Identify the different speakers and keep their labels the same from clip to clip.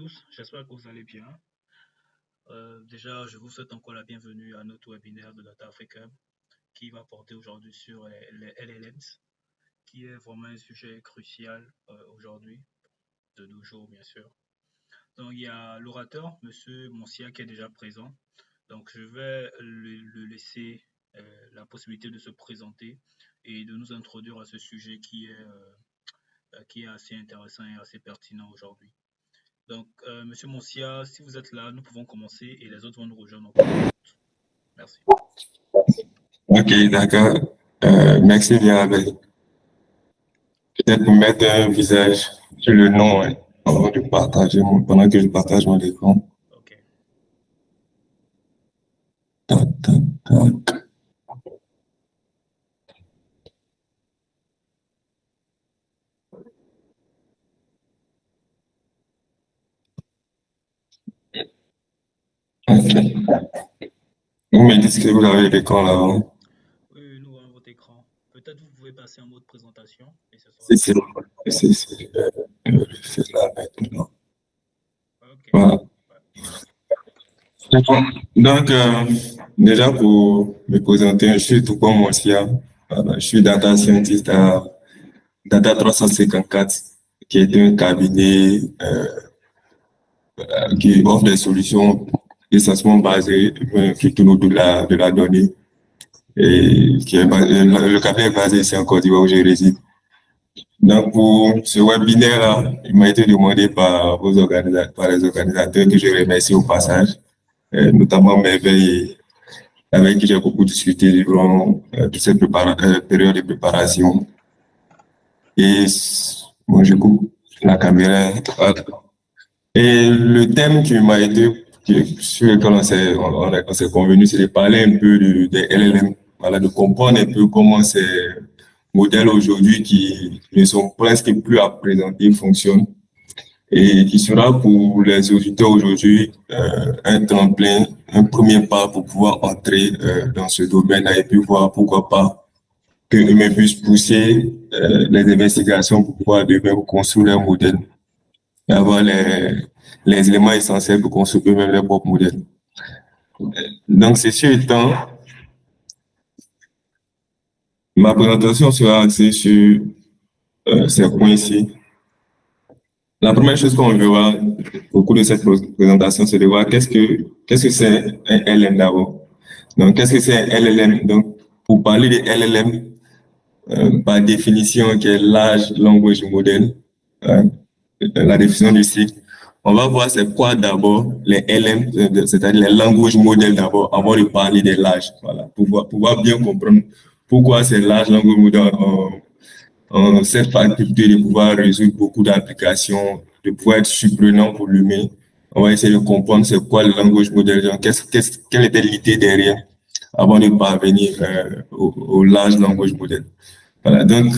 Speaker 1: tous, j'espère que vous allez bien. Déjà, je vous souhaite encore la bienvenue à notre webinaire de Data Africa qui va porter aujourd'hui sur les LLMs, qui est vraiment un sujet crucial aujourd'hui, de nos jours bien sûr. Donc il y a l'orateur, Monsieur Moncia, qui est déjà présent. Donc je vais le laisser la possibilité de se présenter et de nous introduire à ce sujet qui est assez intéressant et assez pertinent aujourd'hui. Donc, Monsieur Moncia, si vous êtes là, nous pouvons commencer et les autres vont nous rejoindre. Merci.
Speaker 2: Ok, d'accord. Merci bien, Abel. Peut-être pour mettre un visage sur le nom pendant que je partage mon écran.
Speaker 1: Ok.
Speaker 2: Tac, tac, tac. Ok. Vous me dites que vous avez l'écran là-haut.
Speaker 1: Oui, nous avons votre écran. Peut-être vous pouvez passer en mode présentation. Et ce sera...
Speaker 2: Si, je vais le faire là maintenant.
Speaker 1: Ok.
Speaker 2: Voilà. Donc, déjà pour me présenter, je suis Toukon Moncia. Voilà, je suis data scientist à Data 354, qui est un cabinet qui offre des solutions essentiellement basées, qui tournent autour de la donnée. Et le cabinet est basé ici en Côte d'Ivoire où je réside. Donc, pour ce webinaire-là, il m'a été demandé par les organisateurs que je remercie au passage, notamment Merveille, avec qui j'ai beaucoup discuté durant toute cette période de préparation. Et bon, je coupe la caméra. Et le thème qui m'a été, sur lequel on s'est convenu, c'est de parler un peu des LLM, voilà, de comprendre un peu comment ces modèles aujourd'hui qui ne sont presque plus à présenter fonctionnent et qui sera pour les auditeurs aujourd'hui un tremplin, un premier pas pour pouvoir entrer dans ce domaine-là et puis voir pourquoi pas que eux puissent pousser les investigations pour pouvoir eux-mêmes construire un modèle et avoir les éléments essentiels pour construire eux-mêmes leur propre modèle. Donc, ceci étant, ma présentation sera axée sur ces points-ci. La première chose qu'on verra au cours de cette présentation, c'est de voir qu'est-ce que c'est un LLM d'abord. Donc, qu'est-ce que c'est un LLM? Donc, pour parler de LLM, par définition, qui est Large Language Model, la définition du cycle, on va voir c'est quoi d'abord les LM, c'est-à-dire les language models d'abord, avant de parler des larges. Voilà, pour pouvoir bien comprendre pourquoi ces larges language models ont cette faculté de pouvoir résoudre beaucoup d'applications, de pouvoir être surprenant pour l'humain. On va essayer de comprendre c'est quoi le language model, quelle était l'idée derrière avant de parvenir au large language model. Voilà, donc,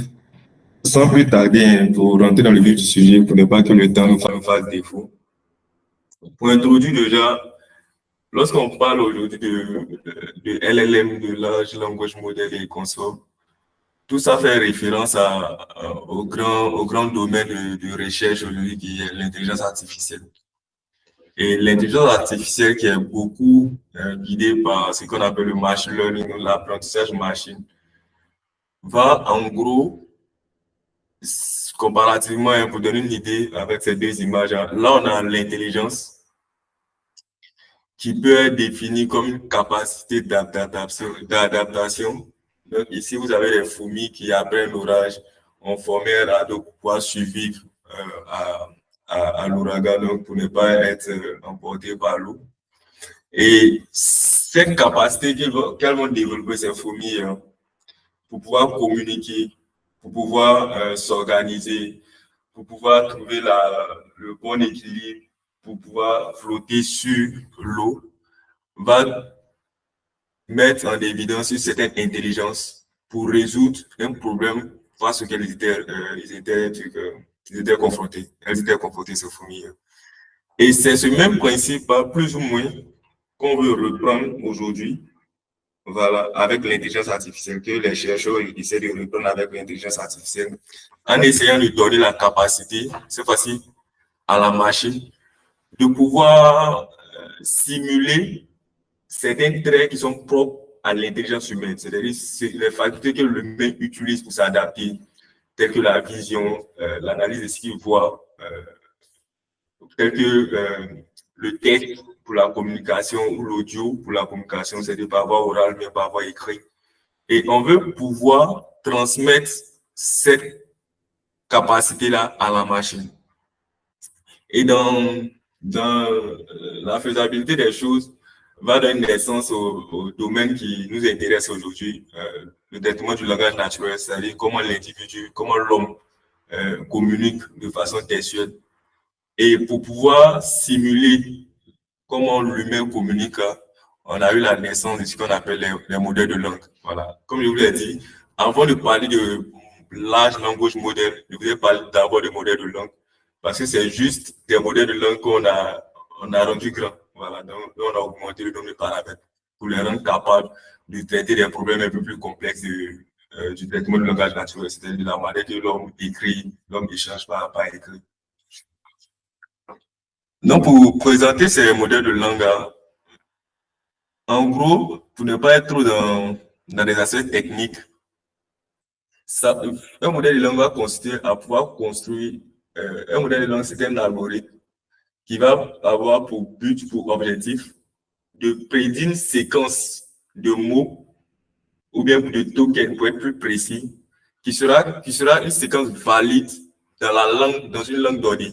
Speaker 2: sans plus tarder, pour rentrer dans le vif du sujet, pour ne pas que le temps nous fasse défaut. Pour introduire déjà, lorsqu'on parle aujourd'hui de LLM, de Large Language Model et consorts, tout ça fait référence au grand domaine de recherche aujourd'hui qui est l'intelligence artificielle. Et l'intelligence artificielle qui est beaucoup guidée par ce qu'on appelle le machine learning ou l'apprentissage machine, va en gros, comparativement, pour donner une idée avec ces deux images, là on a l'intelligence qui peut être définie comme une capacité d'adaptation. Donc ici, vous avez les fourmis qui, après l'orage, ont formé un radeau pour pouvoir survivre à l'ouragan, donc pour ne pas être emporté par l'eau. Et cette capacité qu'elles vont développer, ces fourmis, pour pouvoir communiquer, pour pouvoir s'organiser, pour pouvoir trouver le bon équilibre, pour pouvoir flotter sur l'eau, va mettre en évidence une certaine intelligence pour résoudre un problème face auquel ils étaient confrontés. Elles étaient confrontées, ces fourmis. Et c'est ce même principe, plus ou moins, qu'on veut reprendre aujourd'hui, voilà, avec l'intelligence artificielle, que les chercheurs essaient de reprendre avec l'intelligence artificielle, en essayant de donner la capacité, cette fois-ci, à la machine, de pouvoir simuler certains traits qui sont propres à l'intelligence humaine, c'est-à-dire les facultés que l'humain utilise pour s'adapter, telles que la vision, l'analyse de ce qu'il voit, tel que le texte pour la communication ou l'audio pour la communication, c'est-à-dire par voie orale, mais par voie écrite. Et on veut pouvoir transmettre cette capacité-là à la machine. Et dans la faisabilité des choses, va donner naissance au domaine qui nous intéresse aujourd'hui, le traitement du langage naturel, c'est-à-dire comment l'individu, comment l'homme communique de façon textuelle. Et pour pouvoir simuler comment l'humain communique, on a eu la naissance de ce qu'on appelle les modèles de langue. Voilà. Comme je vous l'ai dit, avant de parler de large language model, je voulais parler d'abord de modèles de langue, parce que c'est juste des modèles de langue qu'on a rendu grand. Voilà. Donc, on a augmenté le nombre de paramètres pour les rendre capables de traiter des problèmes un peu plus complexes du traitement du langage naturel, c'est-à-dire de la manière que l'homme écrit, l'homme échange par écrit. Donc, pour présenter ces modèles de langue, en gros, pour ne pas être trop dans des aspects techniques, un modèle de langue va consister à pouvoir construire un modèle de langue, c'est un algorithme qui va avoir pour but, pour objectif, de prédire une séquence de mots ou bien de tokens, pour être plus précis, qui sera une séquence valide dans une langue donnée.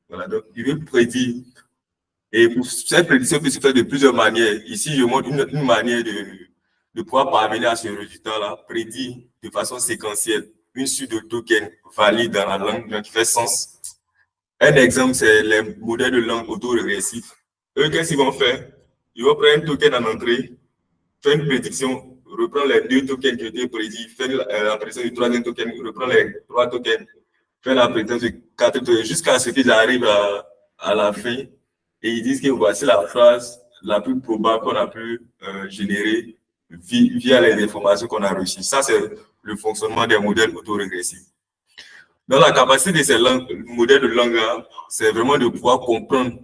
Speaker 2: Voilà, donc il veut prédire. Et pour cette prédiction peut se faire de plusieurs manières. Ici, je montre une manière de pouvoir parvenir à ce résultat-là, prédire de façon séquentielle une suite de tokens valides dans la langue, donc qui fait sens. Un exemple, c'est les modèles de langue autorégressifs. Eux, qu'est-ce qu'ils vont faire? Ils vont prendre un token en entrée, faire une prédiction, reprendre les 2 tokens qui ont été prédits, faire la prédiction du 3e token, reprendre les 3 tokens, faire la prédiction du 4e token, jusqu'à ce qu'ils arrivent à la fin. Et ils disent que voici la phrase la plus probable qu'on a pu générer via les informations qu'on a reçues. Ça, c'est le fonctionnement des modèles autorégressifs. Dans la capacité de ces modèles de langue, c'est vraiment de pouvoir comprendre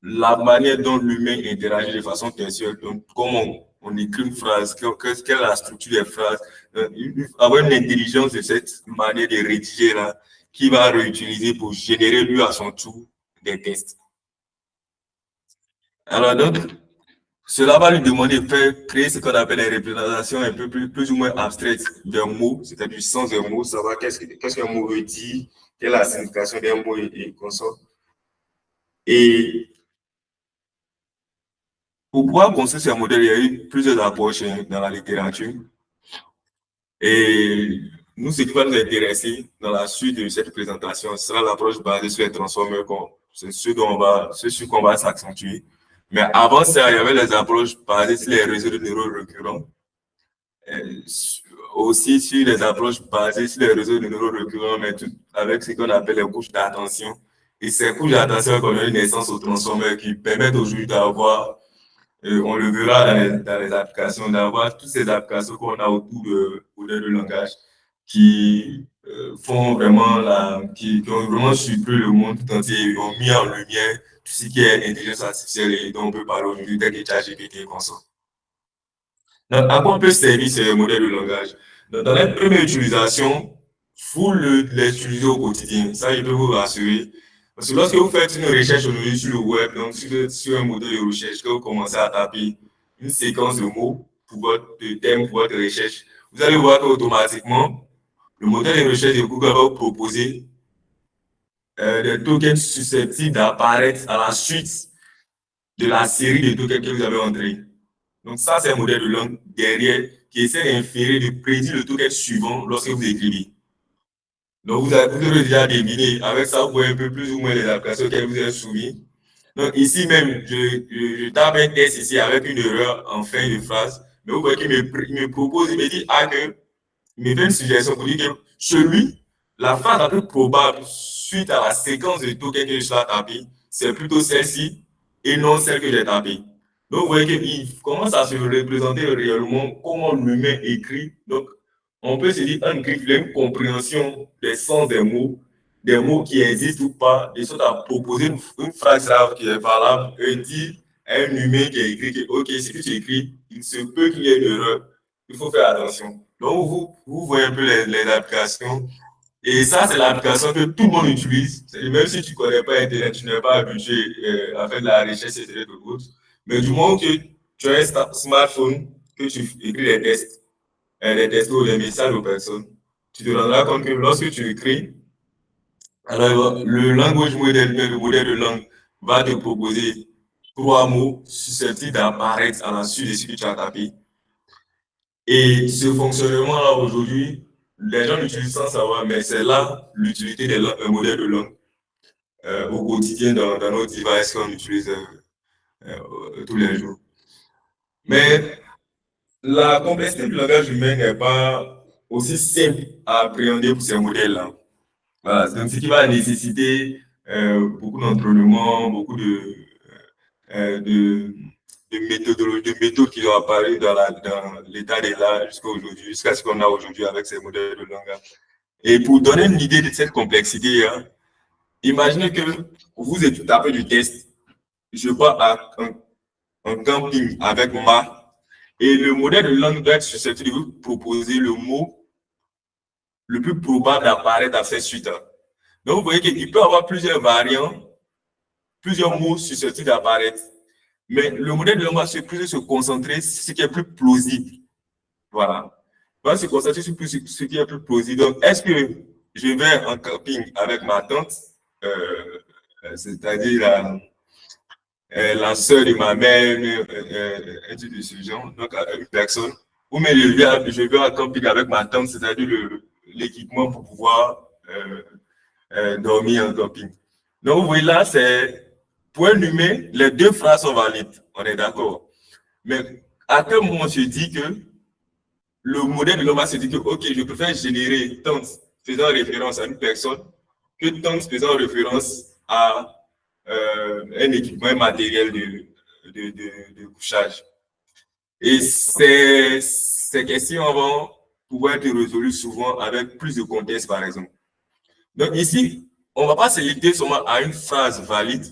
Speaker 2: la manière dont l'humain interagit de façon textuelle. Donc, comment on écrit une phrase, quelle est la structure des phrases, avoir une intelligence de cette manière de rédiger là, qui va réutiliser pour générer lui à son tour des textes. Alors donc, cela va lui demander de créer ce qu'on appelle des représentations un peu plus ou moins abstraites d'un mot, c'est-à-dire du sens d'un mot, savoir qu'est-ce qu'un mot veut dire, quelle est la signification d'un mot et consort. Et pour pouvoir construire ce modèle, il y a eu plusieurs approches dans la littérature. Et nous, ce qui va nous intéresser dans la suite de cette présentation, ce sera l'approche basée sur les transformers, c'est sur quoi on va s'accentuer. Mais avant ça, il y avait les approches basées sur les réseaux de neurones récurrents. Aussi sur les approches basées sur les réseaux de neurones récurrents, mais tout avec ce qu'on appelle les couches d'attention. Et ces couches d'attention ont donné naissance aux transformers qui permettent aujourd'hui d'avoir, on le verra dans les applications, d'avoir toutes ces applications qu'on a autour de langage qui font vraiment qui ont vraiment surpris le monde tout entier, ils ont mis en lumière tout ce qui est intelligence artificielle et dont on peut parler aujourd'hui tel que ChatGPT et consorts. Donc, à quoi on peut servir ces modèles de langage? Dans la première utilisation, vous les utilisez au quotidien. Ça, je peux vous rassurer. Parce que lorsque vous faites une recherche aujourd'hui sur le web, donc sur un modèle de recherche, que vous commencez à taper une séquence de mots pour votre thème, pour votre recherche, vous allez voir qu'automatiquement, le modèle de recherche de Google va vous proposer des tokens susceptibles d'apparaître à la suite de la série de tokens que vous avez entrés. Donc ça, c'est un modèle de langue derrière qui essaie d'inférer, de prédire le token suivant lorsque vous écrivez. Donc vous avez déjà deviné, avec ça, vous voyez un peu plus ou moins les applications qu'elles vous ont soumises. Donc ici même, je tape un test ici avec une erreur en fin de phrase, mais vous voyez qu'il me propose, il me dit, il me fait une suggestion pour dire que la phrase la plus probable suite à la séquence de tokens que je suis tapé, c'est plutôt celle-ci et non celle que j'ai tapée. Donc, vous voyez qu'il commence à se représenter réellement comment l'humain écrit. Donc, on peut se dire, il a une compréhension des sens des mots des mots qui existent ou pas, et soit à proposer une phrase grave qui est valable et dire à un humain qui a écrit que, OK, si tu écris, il se peut qu'il y ait une erreur. Il faut faire attention. Donc, vous voyez un peu les applications. Et ça, c'est l'application que tout le monde utilise. Même si tu ne connais pas Internet, tu n'es pas habitué à faire de la recherche sur Internet ou autre. Mais du moment que tu as un smartphone, que tu écris les textos ou les messages aux personnes, tu te rendras compte que lorsque tu écris, alors le language model, le modèle de langue, va te proposer 3 mots susceptibles d'apparaître à la suite de ce que tu as tapé. Et ce fonctionnement-là, aujourd'hui, les gens l'utilisent sans savoir, mais c'est là l'utilité des modèles de langue au quotidien dans nos devices qu'on utilise tous les jours. Mais la complexité du langage humain n'est pas aussi simple à appréhender pour ces modèles-là. Voilà, donc ce qui va nécessiter beaucoup d'entraînement, beaucoup de méthodologies, de méthodes qui ont apparu dans l'état des l'art jusqu'à ce qu'on a aujourd'hui avec ces modèles de langage. Et pour donner une idée de cette complexité, hein, imaginez que vous tapez du test, je pars à un camping avec ma, et le modèle de langue doit être susceptible de vous proposer le mot le plus probable d'apparaître dans cette suite. Hein. Donc, vous voyez qu'il peut y avoir plusieurs variants, plusieurs mots susceptibles d'apparaître. Mais le modèle de langue va plus se concentrer sur ce qui est plus plausible. Voilà. Il va se concentrer sur ce qui est plus plausible. Donc, est-ce que je vais en camping avec ma tante, c'est-à-dire la sœur de ma mère, un truc de ce genre, donc une personne, ou mais je vais en camping avec ma tante, c'est-à-dire l'équipement pour pouvoir dormir en camping. Donc, vous voyez là, c'est pour un humain, les deux phrases sont valides, on est d'accord. Mais à quel moment on se dit que le modèle de l'homme va se dire que, OK, je préfère générer tante faisant référence à une personne que tante faisant référence à un équipement, un matériel de couchage. Et ces questions vont pouvoir être résolues souvent avec plus de contexte, par exemple. Donc ici, on ne va pas se limiter seulement à une phrase valide,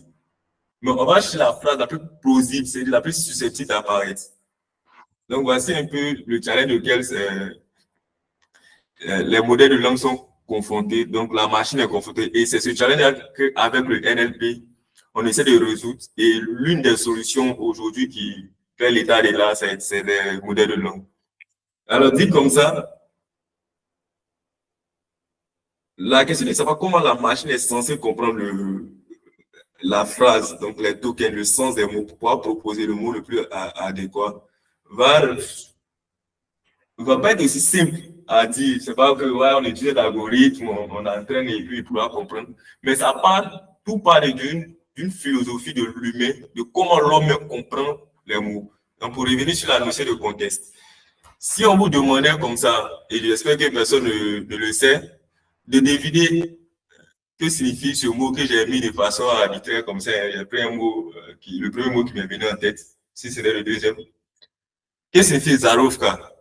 Speaker 2: mais on va chercher la phrase la plus plausible, c'est-à-dire la plus susceptible d'apparaître. Donc voici un peu le challenge auquel les modèles de langue sont confrontés, donc la machine est confrontée. Et c'est ce challenge qu'avec le NLP, on essaie de résoudre. Et l'une des solutions aujourd'hui qui fait l'état de l'art, c'est les modèles de langue. Alors, dit comme ça, la question est de savoir comment la machine est censée comprendre la phrase, donc les tokens, le sens des mots, pour pouvoir proposer le mot le plus adéquat, va pas être aussi simple à dire. C'est pas que ouais, on utilise l'algorithme, on entraîne et puis il pourra comprendre. Mais ça part, tout part d'une philosophie de l'humain, de comment l'homme comprend les mots. Donc, pour revenir sur la notion de contexte, si on vous demandait comme ça, et j'espère que personne ne le sait, de deviner que signifie ce mot que j'ai mis de façon arbitraire comme ça, j'ai pris un mot, le premier mot qui m'est venu en tête, si c'était le deuxième. Qu'est-ce que signifie Zarovka?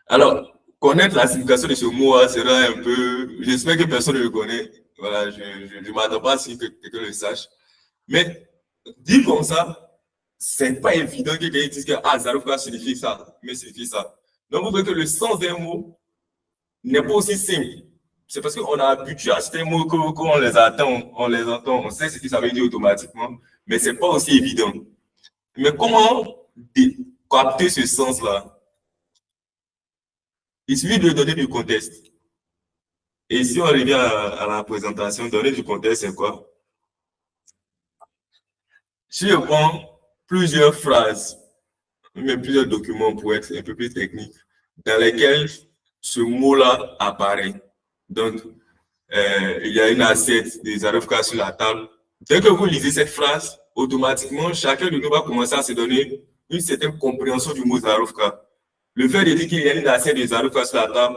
Speaker 2: Alors, connaître la signification de ce mot sera un peu... J'espère que personne ne le connaît. Voilà, je ne m'attends pas à ce que quelqu'un le sache. Mais, dit comme ça, c'est pas évident que quelqu'un dise que Zarovka signifie ça, mais signifie ça. Donc, vous voyez que le sens d'un mot n'est pas aussi simple. C'est parce qu'on a habitué à ces mots quand on les attend, on les entend, on sait ce que ça veut dire automatiquement, mais c'est pas aussi évident. Mais comment capter ce sens-là? Il suffit de donner du contexte. Et si on revient à la présentation, donner du contexte, c'est quoi? Si je prends plusieurs phrases, même plusieurs documents pour être un peu plus technique, dans lesquels ce mot-là apparaît. Donc, il y a une assiette des Zarovka sur la table. Dès que vous lisez cette phrase, automatiquement, chacun de nous va commencer à se donner une certaine compréhension du mot Zarovka. Le fait de dire qu'il y a une assiette des Zarovka sur la table,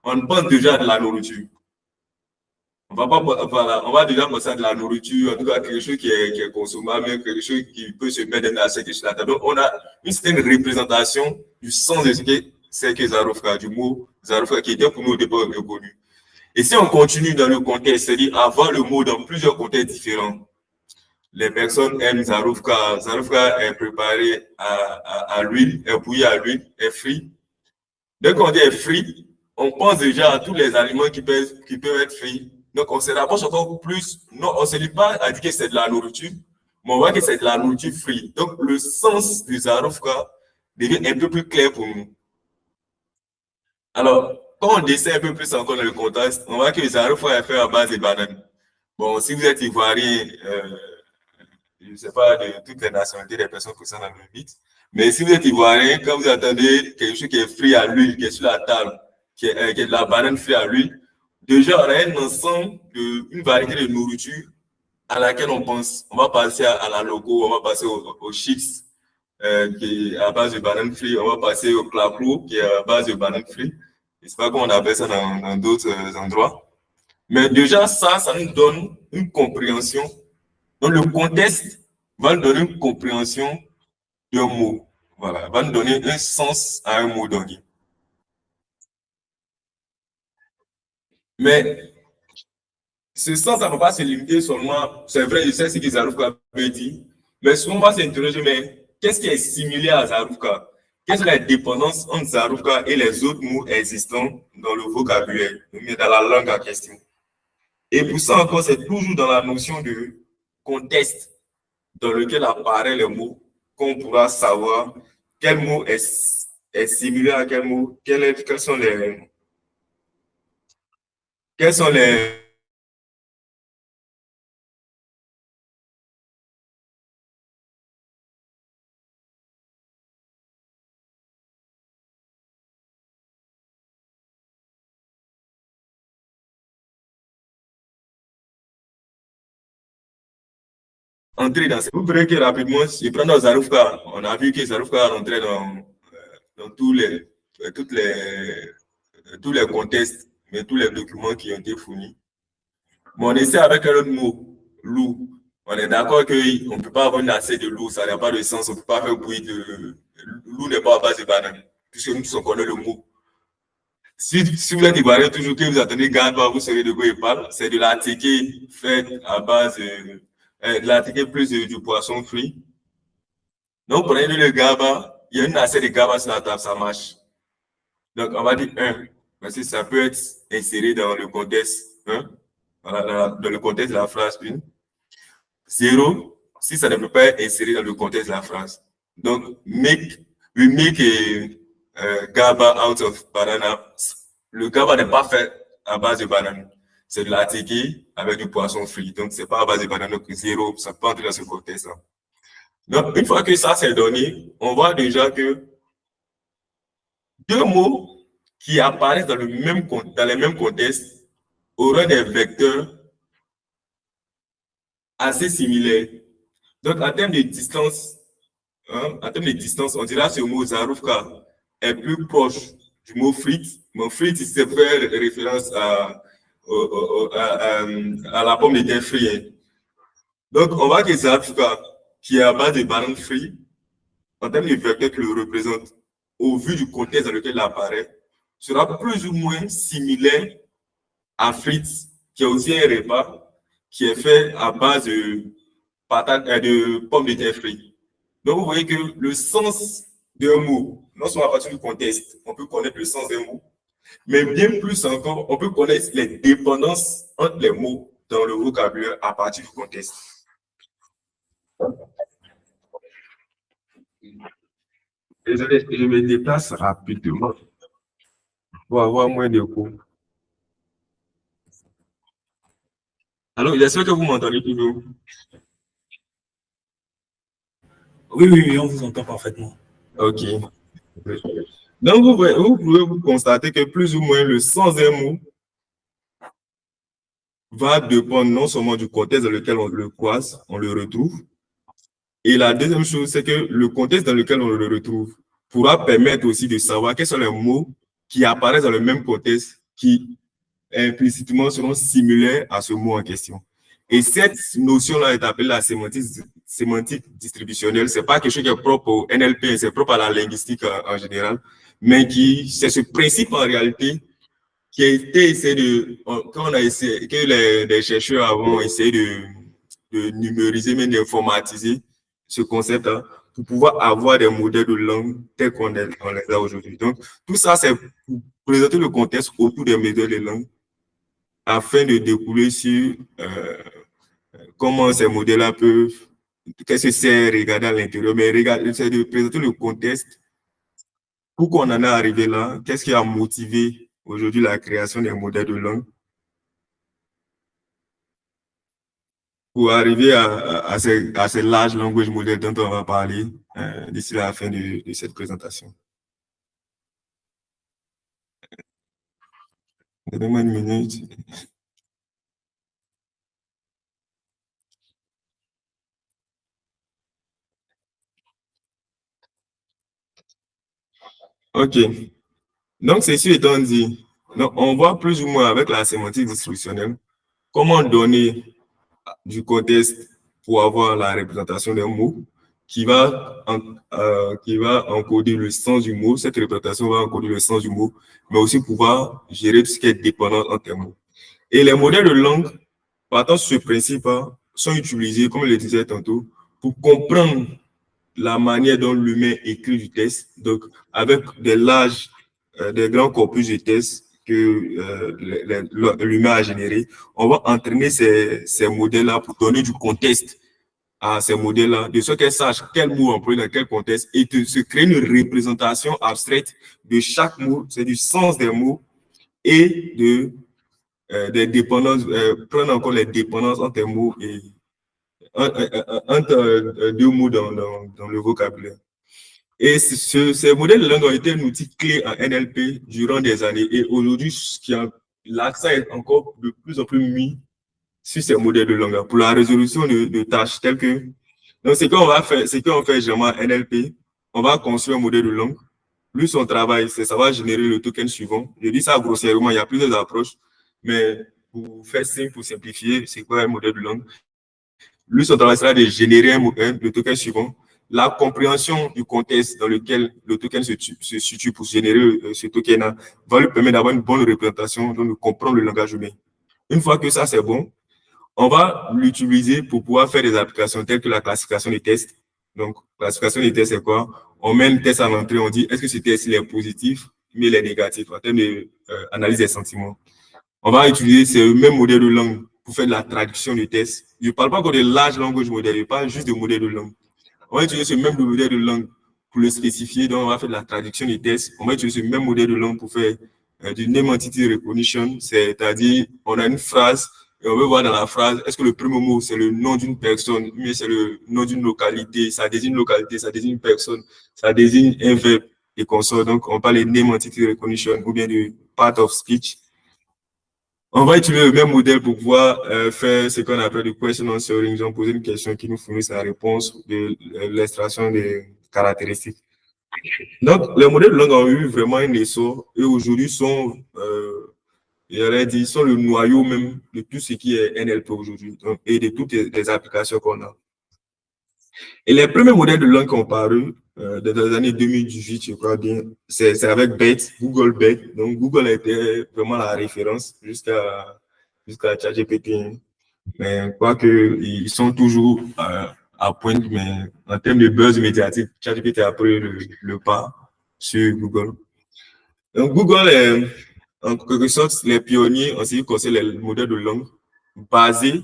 Speaker 2: on pense déjà de la nourriture. On va déjà penser à de la nourriture, en tout cas quelque chose qui est consommable, quelque chose qui peut se mettre dans l'assiette sur la table. Donc, on a une certaine représentation du sens de ce que c'est que Zarovka, du mot Zarovka, qui était pour nous au départ reconnu. Et si on continue dans le contexte, c'est-à-dire avoir le mot dans plusieurs contextes différents, les personnes aiment Zarufka. Zarufka est préparé à l'huile, est bouilli à l'huile, est frit. Dès qu'on dit est frit, on pense déjà à tous les aliments qui peuvent être frits. Donc, on se rapproche encore plus. Non, on ne se dit pas à dire que c'est de la nourriture, mais on voit que c'est de la nourriture frite. Donc, le sens du Zarufka devient un peu plus clair pour nous. Alors, quand on dessine un peu plus encore dans le contexte, on voit que le Zarufka est fait à base de bananes. Bon, si vous êtes ivoirien, je ne sais pas de toutes les nationalités des personnes présentes dans le mythe, mais si vous êtes ivoirien, quand vous attendez quelque chose qui est frit à l'huile, qui est sur la table, qui est de la banane frite à l'huile, déjà, on a un ensemble, une variété de nourriture à laquelle on pense. On va passer à la loco, on va passer aux chips, qui est à base de banane frite, on va passer au clacro, qui est à base de banane frite. Je ne sais pas comment on appelle ça dans d'autres endroits. Mais déjà, ça nous donne une compréhension. Donc, le contexte va nous donner une compréhension d'un mot. Voilà, va nous donner un sens à un mot donné. Mais ce sens, ça ne va pas se limiter seulement. C'est vrai, je sais ce que Zarufka veut dire, mais souvent on va s'interroger, mais qu'est-ce qui est similaire à Zarufka? Quelle est la dépendance entre Zarufka et les autres mots existants dans le vocabulaire, dans la langue en question? Et pour ça encore, c'est toujours dans la notion de contexte dans lequel apparaît le mot qu'on pourra savoir quel mot est similaire à quel mot, quels sont les entrer dans. Vous verrez que rapidement, si prenons Zarufka, on a vu que Zarufka rentrait dans tous les contextes, mais tous les documents qui ont été fournis. Mais on essaie avec un autre mot, loup. On est d'accord qu'on ne peut pas avoir une assiette de loup, ça n'a pas de sens, on ne peut pas faire bouillir de. Loup n'est pas à base de banane, puisque nous tous on connaît le mot. Si vous êtes ivoirien, toujours que vous attendez Gaba, vous savez de quoi il parle. C'est de la ticket faite à base de la ticket plus du poisson frit. Donc, prenez le Gaba, il y a une assiette de Gaba sur la table, ça marche. Donc, on va dire 1, parce que ça peut être inséré dans le contexte 1, dans le contexte de la phrase 1. 0, si ça ne peut pas être inséré dans le contexte de la phrase. Donc, we make a GABA out of banana. Le GABA n'est pas fait à base de banane. C'est de la tiki avec du poisson frit. Donc, c'est pas à base de banane. Donc, 0, ça peut entrer dans ce contexte-là. Donc, une fois que ça c'est donné, on voit déjà que deux mots qui apparaissent dans les mêmes contextes auront des vecteurs assez similaires. Donc, en termes de distance, on dira que ce mot Zarufka est plus proche du mot frit. Mon frit, c'est faire référence à la pomme de terre frite. Donc, on voit que Zarufka, qui est à base de banane frite, en termes de vecteurs qu'il représente, au vu du contexte dans lequel il apparaît, sera plus ou moins similaire à Fritz, qui est aussi un repas qui est fait à base de pommes de terre frites. Donc, vous voyez que le sens d'un mot, non seulement à partir du contexte, on peut connaître le sens d'un mot, mais bien plus encore, on peut connaître les dépendances entre les mots dans le vocabulaire à partir du contexte. Désolé, je me déplace rapidement pour avoir moins de cours. Alors, j'espère que vous m'entendez toujours.
Speaker 1: Oui, on vous entend parfaitement.
Speaker 2: Ok. Donc, vous pouvez vous constater que plus ou moins le sens d'un mot va dépendre non seulement du contexte dans lequel on le croise, on le retrouve. Et la deuxième chose, c'est que le contexte dans lequel on le retrouve pourra permettre aussi de savoir quels sont les mots qui apparaissent dans le même contexte qui implicitement seront similaires à ce mot en question. Et cette notion-là est appelée la sémantique distributionnelle. Ce n'est pas quelque chose qui est propre au NLP, c'est propre à la linguistique en général, mais c'est ce principe en réalité qui a été essayé quand on a essayé, que les chercheurs avons essayé de numériser, mais d'informatiser ce concept pour pouvoir avoir des modèles de langue tels qu'on les a aujourd'hui. Donc, tout ça, c'est pour présenter le contexte autour des modèles de langue afin de découler sur comment ces modèles-là peuvent, qu'est-ce que c'est regarder à l'intérieur, mais c'est de présenter le contexte. Pourquoi on en est arrivé là? Qu'est-ce qui a motivé aujourd'hui la création des modèles de langue pour arriver à ces large language modèles dont on va parler d'ici la fin de cette présentation. Donnez-moi une minute. OK. Donc, ceci étant dit, donc, on voit plus ou moins avec la sémantique distributionnelle comment donner du contexte pour avoir la représentation d'un mot qui va encoder le sens du mot. Cette représentation va encoder le sens du mot, mais aussi pouvoir gérer tout ce qui est dépendant entre les mots. Et les modèles de langue, partant sur ce principe, sont utilisés, comme je le disais tantôt, pour comprendre la manière dont l'humain écrit du texte, donc avec des grands corpus de texte que l'humain a généré, on va entraîner ces modèles-là pour donner du contexte à ces modèles-là, de sorte qu'elles sachent quel mot employer dans quel contexte et de se créer une représentation abstraite de chaque mot, c'est du sens des mots et des dépendances, prendre encore les dépendances entre les mots et entre deux mots dans le vocabulaire. Et ces modèles de langue ont été un outil clé en NLP durant des années. Et aujourd'hui, l'accent est encore de plus en plus mis sur ces modèles de langue pour la résolution de tâches telles que. Donc, ce qu'on va faire, c'est qu'on fait généralement en NLP, on va construire un modèle de langue. Lui, son travail, c'est ça va générer le token suivant. Je dis ça grossièrement, il y a plusieurs approches, mais pour faire simple, pour simplifier, c'est quoi un modèle de langue? Lui, son travail sera de générer le token suivant. La compréhension du contexte dans lequel le token se situe pour générer ce token va lui permettre d'avoir une bonne représentation, donc de comprendre le langage humain. Une fois que ça, c'est bon, on va l'utiliser pour pouvoir faire des applications telles que la classification des tests. Donc, classification des tests, c'est quoi? On met un test à l'entrée, on dit est-ce que ce test il est positif, mais il est négatif en termes d'analyse des sentiments. On va utiliser ce même modèle de langue pour faire de la traduction des tests. Je ne parle pas encore de large language modèle, je parle juste de modèle de langue. On va utiliser ce même modèle de langue pour le spécifier, donc on va faire de la traduction des tests. On va utiliser ce même modèle de langue pour faire du name entity recognition, c'est-à-dire on a une phrase et on veut voir dans la phrase, est-ce que le premier mot c'est le nom d'une personne, mais c'est le nom d'une localité, ça désigne une localité, ça désigne une personne, ça désigne un verbe et consort. Donc on parle de name entity recognition ou bien de part of speech. On va utiliser le même modèle pour pouvoir faire ce qu'on appelle du question answering. Ils ont posé une question qui nous fournit sa réponse de l'extraction des caractéristiques. Donc, les modèles de langue ont eu vraiment un essor et aujourd'hui sont, sont le noyau même de tout ce qui est NLP aujourd'hui et de toutes les applications qu'on a. Et les premiers modèles de langue qui ont paru dans les années 2018, je crois bien, c'est avec BERT, Google BERT. Donc, Google a été vraiment la référence jusqu'à ChatGPT. Mais quoique, ils sont toujours à pointe, mais en termes de buzz médiatique, ChatGPT a pris le pas sur Google. Donc, Google est en quelque sorte les pionniers en ce qui concerne les modèles de langue basés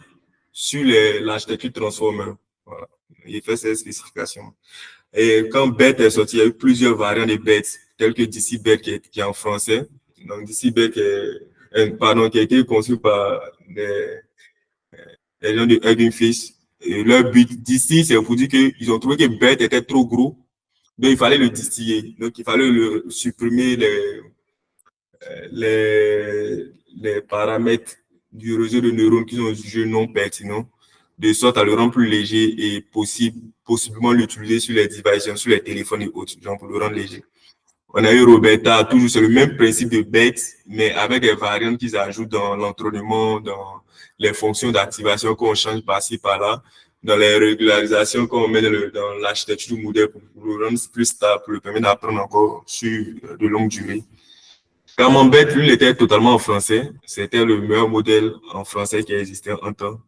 Speaker 2: sur l'architecture transformer. Voilà. Il fait ces spécifications. Et quand BERT est sorti, il y a eu plusieurs variantes de BERT, telles que DCBERT qui est en français. Donc, DCBERT qui a été conçu par les gens de Hugging Face. Et leur but d'ici, c'est pour dire qu'ils ont trouvé que BERT était trop gros. Donc, il fallait le distiller. Donc, il fallait supprimer les paramètres du réseau de neurones qui sont jugés non pertinents, de sorte à le rendre plus léger et possiblement l'utiliser sur les devices, sur les téléphones et autres, genre pour le rendre léger. On a eu Roberta, toujours c'est le même principe de BERT, mais avec des variantes qu'ils ajoutent dans l'entraînement, dans les fonctions d'activation qu'on change par-ci, par-là, dans les régularisations qu'on met dans l'architecture du modèle pour le rendre plus stable, pour le permettre d'apprendre encore sur de longues durées. Camembert, lui, il était totalement en français. C'était le meilleur modèle en français qui existait en temps.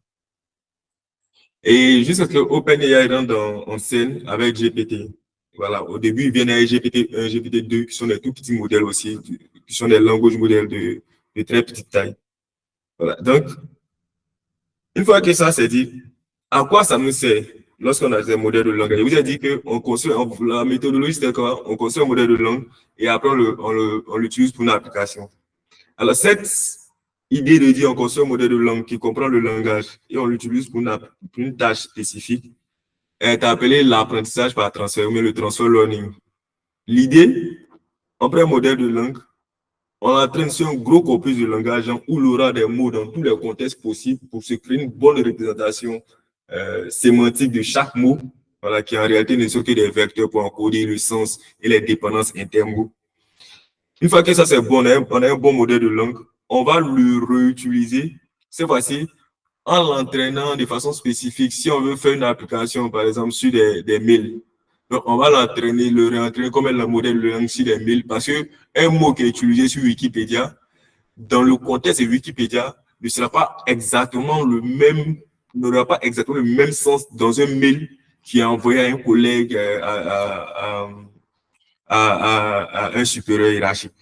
Speaker 2: Et jusqu'à ce que OpenAI rentre en scène avec GPT. Voilà, au début, ils viennent avec GPT-1, GPT-2, qui sont des tout petits modèles aussi, qui sont des langages modèles de très petite taille. Voilà. Donc, une fois que ça c'est dit, à quoi ça nous sert lorsqu'on a des modèles de langage? Je vous ai dit que la méthodologie, c'est quoi? On construit un modèle de langue et après on l'utilise pour une application. Alors, cette idée de dire on construit un modèle de langue qui comprend le langage et on l'utilise pour une tâche spécifique est appelée l'apprentissage par transfert, ou le transfer learning. L'idée, on prend un modèle de langue, on entraîne sur un gros corpus de langage où il aura des mots dans tous les contextes possibles pour se créer une bonne représentation sémantique de chaque mot, voilà, qui en réalité ne sont que des vecteurs pour encoder le sens et les dépendances intermots. Une fois que ça c'est bon, on a un bon modèle de langue, on va le réutiliser, cette fois-ci, en l'entraînant de façon spécifique. Si on veut faire une application, par exemple, sur des mails, donc on va l'entraîner, le réentraîner comme un modèle de langue sur des mails, parce qu'un mot qui est utilisé sur Wikipédia, dans le contexte de Wikipédia, ne sera pas exactement le même, n'aura pas exactement le même sens dans un mail qui est envoyé à un collègue, à un supérieur hiérarchique.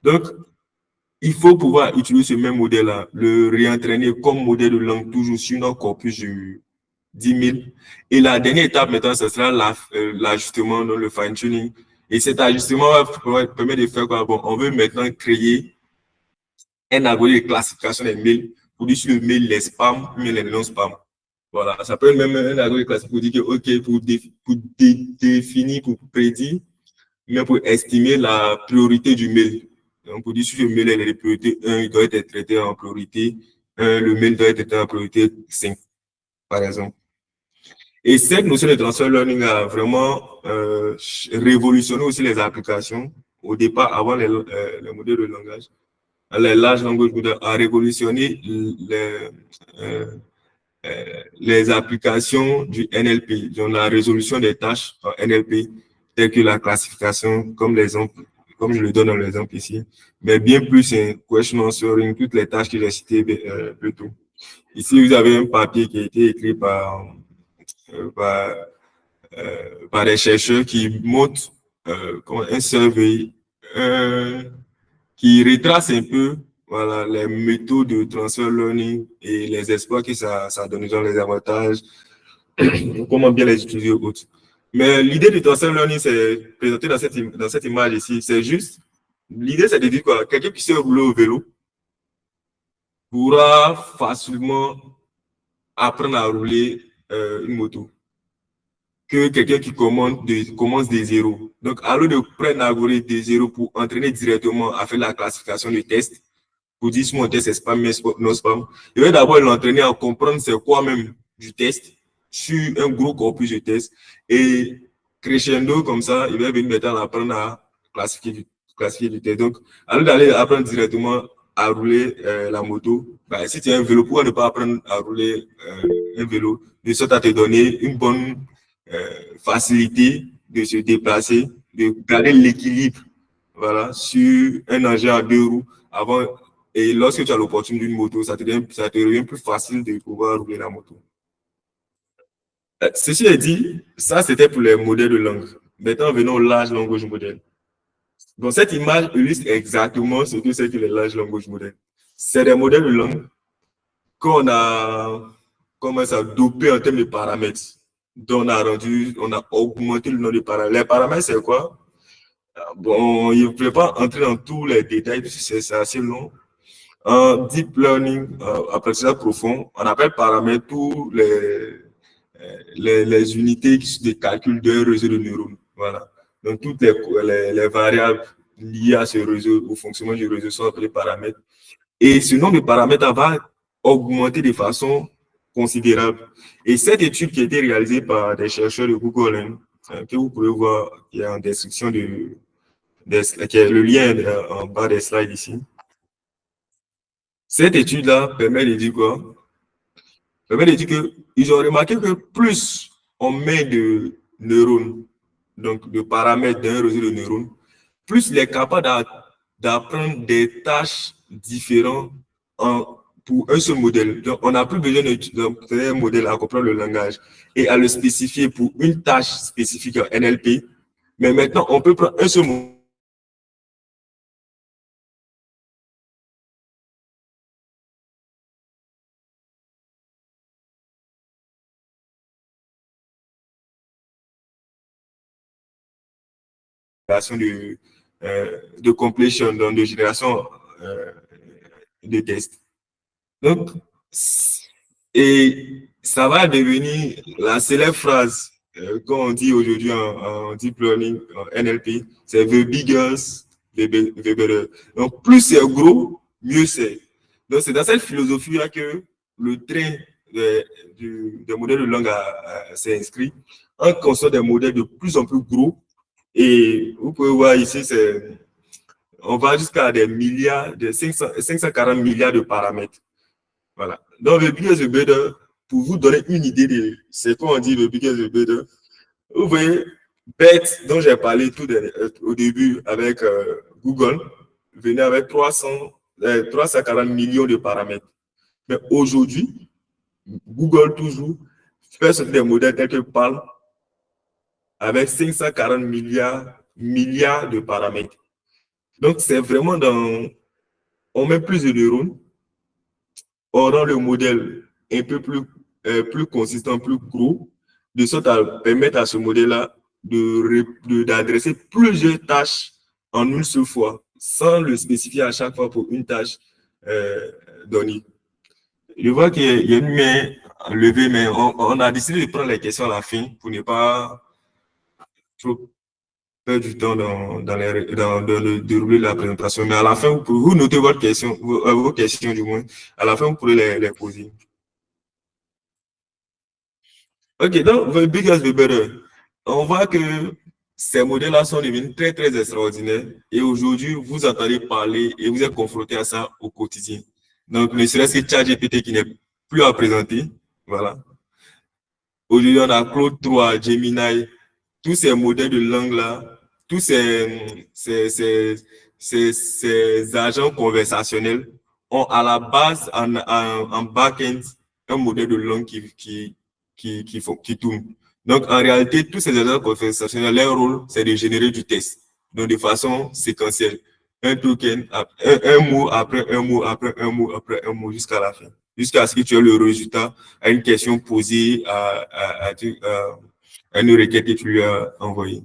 Speaker 2: Donc, il faut pouvoir utiliser ce même modèle-là, le réentraîner comme modèle de langue toujours sur notre corpus de 10 000. Et la dernière étape maintenant, ce sera l'ajustement, le fine-tuning. Et cet ajustement va permettre de faire quoi? Bon, on veut maintenant créer un algorithme de classification des mails pour dire si le mail les spam ou les non-spam. Voilà, ça peut être même un algorithme classique pour dire que, OK, pour définir, pour prédire, mais pour estimer la priorité du mail. Donc, pour dire si le mail est de priorité 1, il doit être traité en priorité 1, le mail doit être traité en priorité 5, par exemple. Et cette notion de transfer learning a vraiment révolutionné aussi les applications. Au départ, avant les modèles de langage, les large language models a révolutionné les applications du NLP, donc la résolution des tâches en NLP, telles que la classification, comme je le donne dans l'exemple ici, mais bien plus un question answering, toutes les tâches que j'ai citées plus tôt. Ici, vous avez un papier qui a été écrit par des chercheurs qui montrent un survey qui retrace un peu voilà, les méthodes de transfer learning et les espoirs que ça donne, genre les avantages, comment bien les utiliser ou autres. Mais l'idée du transfer learning, c'est présenté dans cette image ici. C'est juste, l'idée, c'est de dire quoi? Quelqu'un qui sait rouler au vélo pourra facilement apprendre à rouler une moto que quelqu'un qui commence des zéros. Donc, à lieu de prendre l'algorithme des zéros pour entraîner directement à faire la classification de tests, pour dire si mon test est spam, non spam, il va d'abord l'entraîner à comprendre c'est quoi même du test sur un gros corpus de tests et crescendo comme ça, il va venir maintenant apprendre à classifier du test. Donc, à lieu d'aller apprendre directement à rouler la moto, bah, si tu as un vélo, pourquoi ne pas apprendre à rouler un vélo de sorte à te donner une bonne facilité de se déplacer, de garder l'équilibre voilà, sur un engin à deux roues avant. Et lorsque tu as l'opportunité d'une moto, ça te devient plus facile de pouvoir rouler la moto. Ceci est dit, ça c'était pour les modèles de langue. Maintenant, venons au large language model. Donc, cette image illustre exactement ce que c'est que les large language models. C'est des modèles de langue qu'on a commencé à doper en termes de paramètres. Donc, on a augmenté le nombre de paramètres. Les paramètres, c'est quoi? Bon, je ne peux pas entrer dans tous les détails parce que c'est assez long. En deep learning, apprentissage profond, on appelle paramètres tous les unités de calcul d'un réseau de neurones. Voilà. Donc, toutes les variables liées à ce réseau, au fonctionnement du réseau, sont appelées paramètres. Et ce nombre de paramètres va augmenter de façon considérable. Et cette étude qui a été réalisée par des chercheurs de Google, que vous pouvez voir, qui est en description qui est le lien en bas des slides ici. Cette étude-là permet de dire quoi? Permet de dire qu'ils ont remarqué que plus on met de neurones, donc de paramètres d'un réseau de neurones, plus il est capable d'apprendre des tâches différentes pour un seul modèle. Donc, on n'a plus besoin d'un modèle à comprendre le langage et à le spécifier pour une tâche spécifique en NLP. Mais maintenant, on peut prendre un seul modèle de completion, donc de génération de tests. Donc, et ça va devenir la célèbre phrase qu'on dit aujourd'hui en deep learning, en NLP, c'est the bigger, the better. Donc, plus c'est gros, mieux c'est. Donc, c'est dans cette philosophie-là que le train des modèles de langue s'est inscrit. On construit des modèles de plus en plus gros. Et vous pouvez voir ici, on va jusqu'à des milliards, de 540 milliards de paramètres. Voilà. Donc, le bigger the better, pour vous donner une idée de ce qu'on dit, le bigger the better, vous voyez, BERT, dont j'ai parlé au début avec Google, venait avec 340 millions de paramètres. Mais aujourd'hui, Google toujours fait sortir des modèles tels que PAL avec 540 milliards de paramètres. Donc, c'est vraiment on met plus de neurones, on rend le modèle un peu plus consistant, plus gros, de sorte à permettre à ce modèle-là d'adresser plusieurs tâches en une seule fois, sans le spécifier à chaque fois pour une tâche donnée. Je vois qu'il y a une main levée, mais on a décidé de prendre les questions à la fin pour ne pas trop perdre du temps dans le déroulé de la présentation. Mais à la fin, vous notez vos questions du moins. À la fin, vous pourrez les poser. Ok, donc, the bigger the better. On voit que ces modèles-là sont devenus très, très extraordinaires. Et aujourd'hui, vous entendez parler et vous êtes confronté à ça au quotidien. Donc, ne serait-ce que ChatGPT qui n'est plus à présenter. Voilà. Aujourd'hui, on a Claude 3, Gemini, tous ces modèles de langue-là, tous ces agents conversationnels ont à la base, en back-end, un modèle de langue qui tourne. Donc, en réalité, tous ces agents conversationnels, leur rôle, c'est de générer du texte, donc de façon séquentielle. Un token, un mot après un mot, après un mot, après un mot, jusqu'à la fin. Jusqu'à ce que tu aies le résultat à une question posée à une requête que tu lui as envoyée.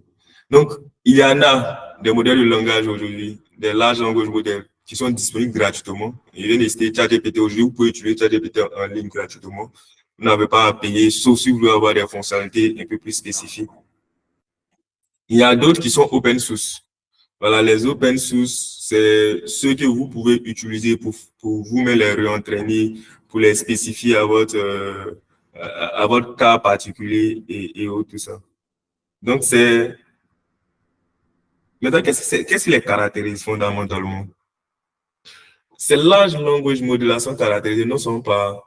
Speaker 2: Donc, il y en a des modèles de langage aujourd'hui, des larges langages modèles qui sont disponibles gratuitement. Il vient d'essayer ChatGPT aujourd'hui, vous pouvez utiliser ChatGPT en ligne gratuitement. Vous n'avez pas à payer, sauf si vous voulez avoir des fonctionnalités un peu plus spécifiques. Il y a d'autres qui sont open source. Voilà, les open source, c'est ceux que vous pouvez utiliser pour vous-même les réentraîner, pour les spécifier à votre cas particulier et tout ça. Donc, maintenant, qu'est-ce qui les caractérise fondamentalement? Ces large language models sont caractérisés non seulement par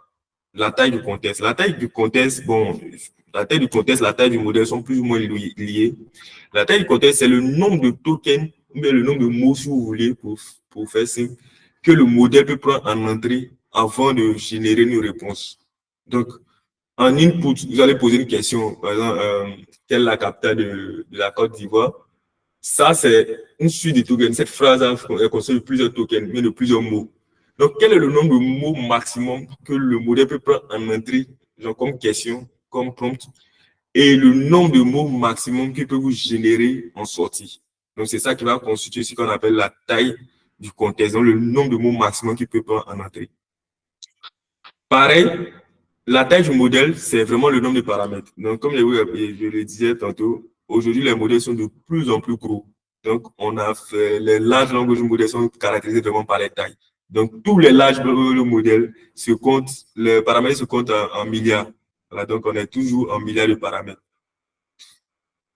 Speaker 2: la taille du contexte. La taille du contexte, la taille du modèle sont plus ou moins liées. La taille du contexte, c'est le nombre de tokens, mais le nombre de mots, si vous voulez, pour faire simple, que le modèle peut prendre en entrée avant de générer une réponse. Donc, en input, vous allez poser une question, par exemple, quelle est la capitale de la Côte d'Ivoire? Ça, c'est une suite de tokens. Cette phrase est constituée de plusieurs tokens, mais de plusieurs mots. Donc, quel est le nombre de mots maximum que le modèle peut prendre en entrée, genre comme question, comme prompt, et le nombre de mots maximum qu'il peut vous générer en sortie. Donc, c'est ça qui va constituer ce qu'on appelle la taille du contexte, donc le nombre de mots maximum qu'il peut prendre en entrée. Pareil, la taille du modèle, c'est vraiment le nombre de paramètres. Donc, comme je le disais tantôt, aujourd'hui, les modèles sont de plus en plus gros. Donc, les larges langages modèles sont caractérisés vraiment par les tailles. Donc, tous les larges modèles les paramètres se comptent en milliards. Voilà, donc, on est toujours en milliards de paramètres.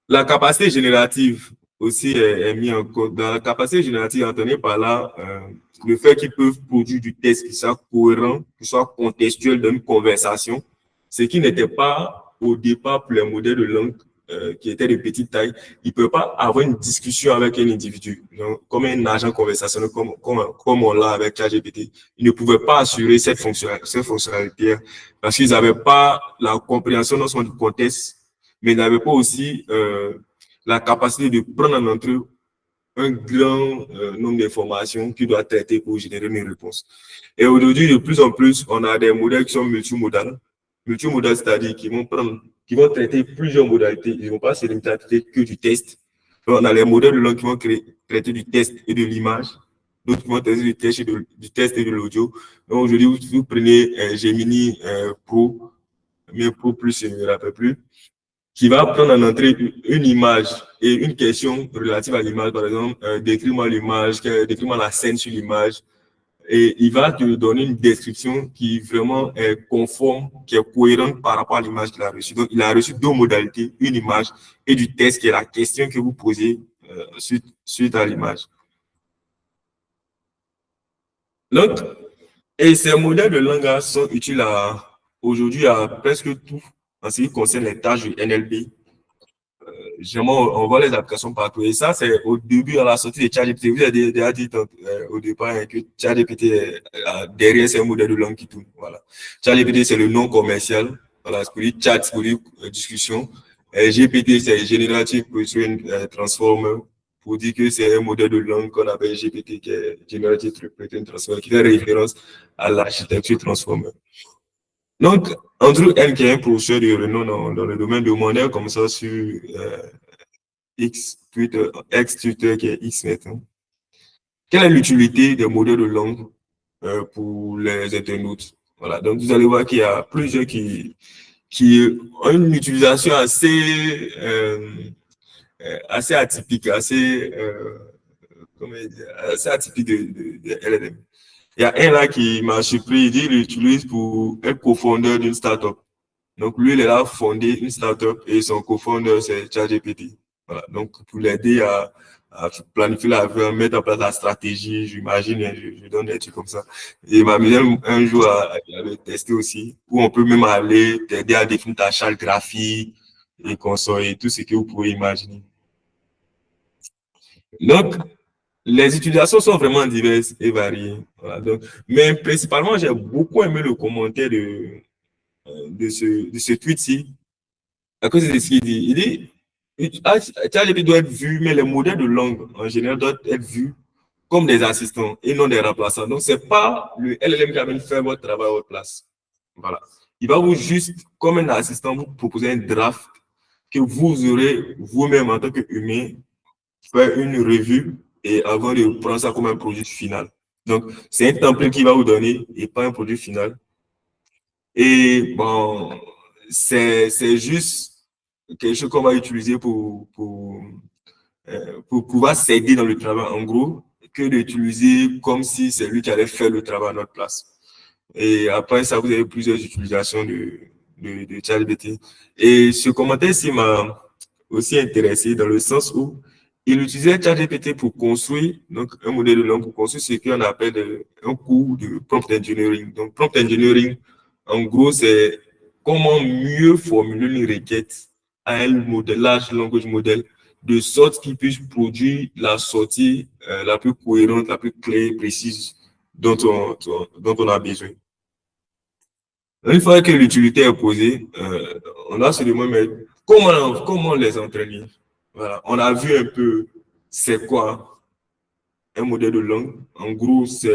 Speaker 2: La capacité générative aussi est mise en compte. Dans la capacité générative, entendez par là le fait qu'ils peuvent produire du texte qui soit cohérent, qui soit contextuel dans une conversation, ce qui n'était pas au départ pour les modèles de langue qui était de petite taille, il ne peut pas avoir une discussion avec un individu, donc, comme un agent conversationnel, comme on l'a avec ChatGPT. Il ne pouvait pas assurer cette fonctionnalité parce qu'ils n'avaient pas la compréhension non seulement du contexte, mais ils n'avaient pas aussi la capacité de prendre en entrée un grand nombre d'informations qu'il doit traiter pour générer une réponse. Et aujourd'hui, de plus en plus, on a des modèles qui sont multimodales. Multimodales, c'est-à-dire qui vont traiter plusieurs modalités. Ils ne vont pas se limiter à traiter que du test. Donc, on a les modèles de langue qui vont traiter du test et de l'image. D'autres qui vont traiter du test et de l'audio. Donc, aujourd'hui, vous prenez Gemini Pro, mais Pro plus, je ne me rappelle plus, qui va prendre en entrée une image et une question relative à l'image, par exemple, décris-moi l'image, décris-moi la scène sur l'image, et il va te donner une description qui vraiment est conforme, qui est cohérente par rapport à l'image qu'il a reçue. Donc, il a reçu deux modalités, une image et du test, qui est la question que vous posez suite à l'image. Donc, et ces modèles de langage sont utiles aujourd'hui à presque tout en ce qui concerne les tâches du NLP. Généralement, on voit les applications partout. Et ça, c'est au début, à la sortie de ChatGPT. Vous avez déjà dit au départ que ChatGPT est derrière ces modèles de langue qui tournent. Voilà. ChatGPT, c'est le nom commercial. Voilà, c'est pour dire chat, c'est pour dire discussion. Et GPT, c'est Generative Pre-trained Transformer, pour dire que c'est un modèle de langue qu'on appelle GPT, qui est Generative Pre-trained Transformer, qui fait référence à l'architecture Transformer. Donc, Andrew N, qui est un professeur de renom dans le domaine, demandait comme ça sur ex-Twitter, qui est X maintenant. Quelle est l'utilité des modèles de langue pour les internautes? Voilà, donc vous allez voir qu'il y a plusieurs qui ont une utilisation assez atypique, assez atypique de LLM. Il y a un là qui m'a surpris, il dit qu'il l'utilise pour être cofondeur d'une startup. Donc, lui, il a fondé une startup et son cofondeur, c'est ChatGPT. Voilà. Donc, pour l'aider à planifier l'avenir, mettre en place la stratégie, j'imagine, je donne des trucs comme ça. Et il m'a mis un jour à le tester aussi, où on peut même aller t'aider à définir ta charte graphique et console et tout ce que vous pouvez imaginer. Donc, les utilisations sont vraiment diverses et variées. Voilà, donc, mais principalement, j'ai beaucoup aimé le commentaire de ce tweet-ci, à cause de ce qu'il dit. Il dit, ChatGPT doit être vu, mais les modèles de langue, en général, doivent être vus comme des assistants et non des remplaçants. Donc, ce n'est pas le LLM qui va faire votre travail à votre place. Voilà. Il va vous juste, comme un assistant, vous proposer un draft que vous aurez vous-même en tant qu'humain, faire une revue et avant de prendre ça comme un produit final. Donc, c'est un template qui va vous donner et pas un produit final. Et bon, c'est juste quelque chose qu'on va utiliser pour pouvoir s'aider dans le travail, en gros, que d'utiliser comme si c'est lui qui allait faire le travail à notre place. Et après ça, vous avez plusieurs utilisations de ChatGPT. Et ce commentaire-ci m'a aussi intéressé dans le sens où il utilisait ChatGPT pour construire donc, un modèle de langue, pour construire ce qu'on appelle un cours de prompt engineering. Donc, prompt engineering, en gros, c'est comment mieux formuler une requête à un large language model, de sorte qu'il puisse produire la sortie la plus cohérente, la plus claire, précise dont on a besoin. Une fois que l'utilité est posée, on a se demander comment les entraîner. Voilà. On a vu un peu c'est quoi un modèle de langue. En gros, c'est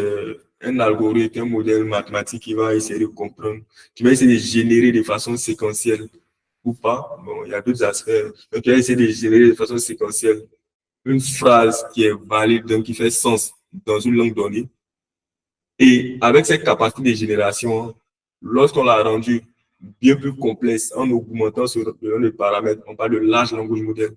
Speaker 2: un algorithme, un modèle mathématique qui va essayer de comprendre, qui va essayer de générer de façon séquentielle ou pas. Bon, il y a d'autres aspects. Donc, il va essayer de générer de façon séquentielle une phrase qui est valide, donc qui fait sens dans une langue donnée. Et avec cette capacité de génération, lorsqu'on l'a rendu bien plus complexe en augmentant sur le paramètre, on parle de large language model,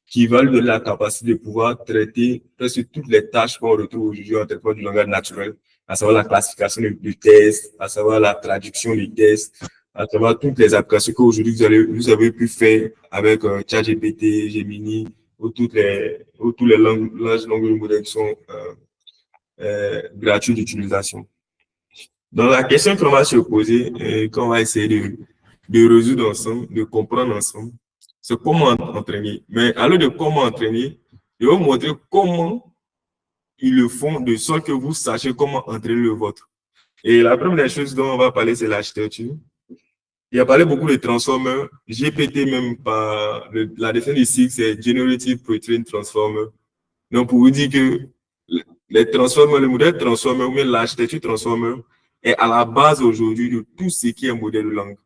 Speaker 2: qui va lui donner la capacité de pouvoir traiter presque toutes les tâches qu'on retrouve aujourd'hui en traitement du langage naturel, à savoir la classification du test, à savoir la traduction du test, à savoir toutes les applications qu'aujourd'hui vous avez pu faire avec ChatGPT, Gemini, ou tous les large language modèles qui sont gratuits d'utilisation. Donc, la question qu'on va se poser et qu'on va essayer de résoudre ensemble, de comprendre ensemble, c'est comment entraîner. Mais à l'heure de comment entraîner, je vais vous montrer comment ils le font de sorte que vous sachiez comment entraîner le vôtre. Et la première chose dont on va parler, c'est l'architecture. Il a parlé beaucoup de transformers. GPT, même par la définition du cycle, c'est Generative Pre-trained Transformer. Donc, pour vous dire que les transformers, le modèle transformer ou bien l'architecture transformer est à la base aujourd'hui de tout ce qui est modèle de langue.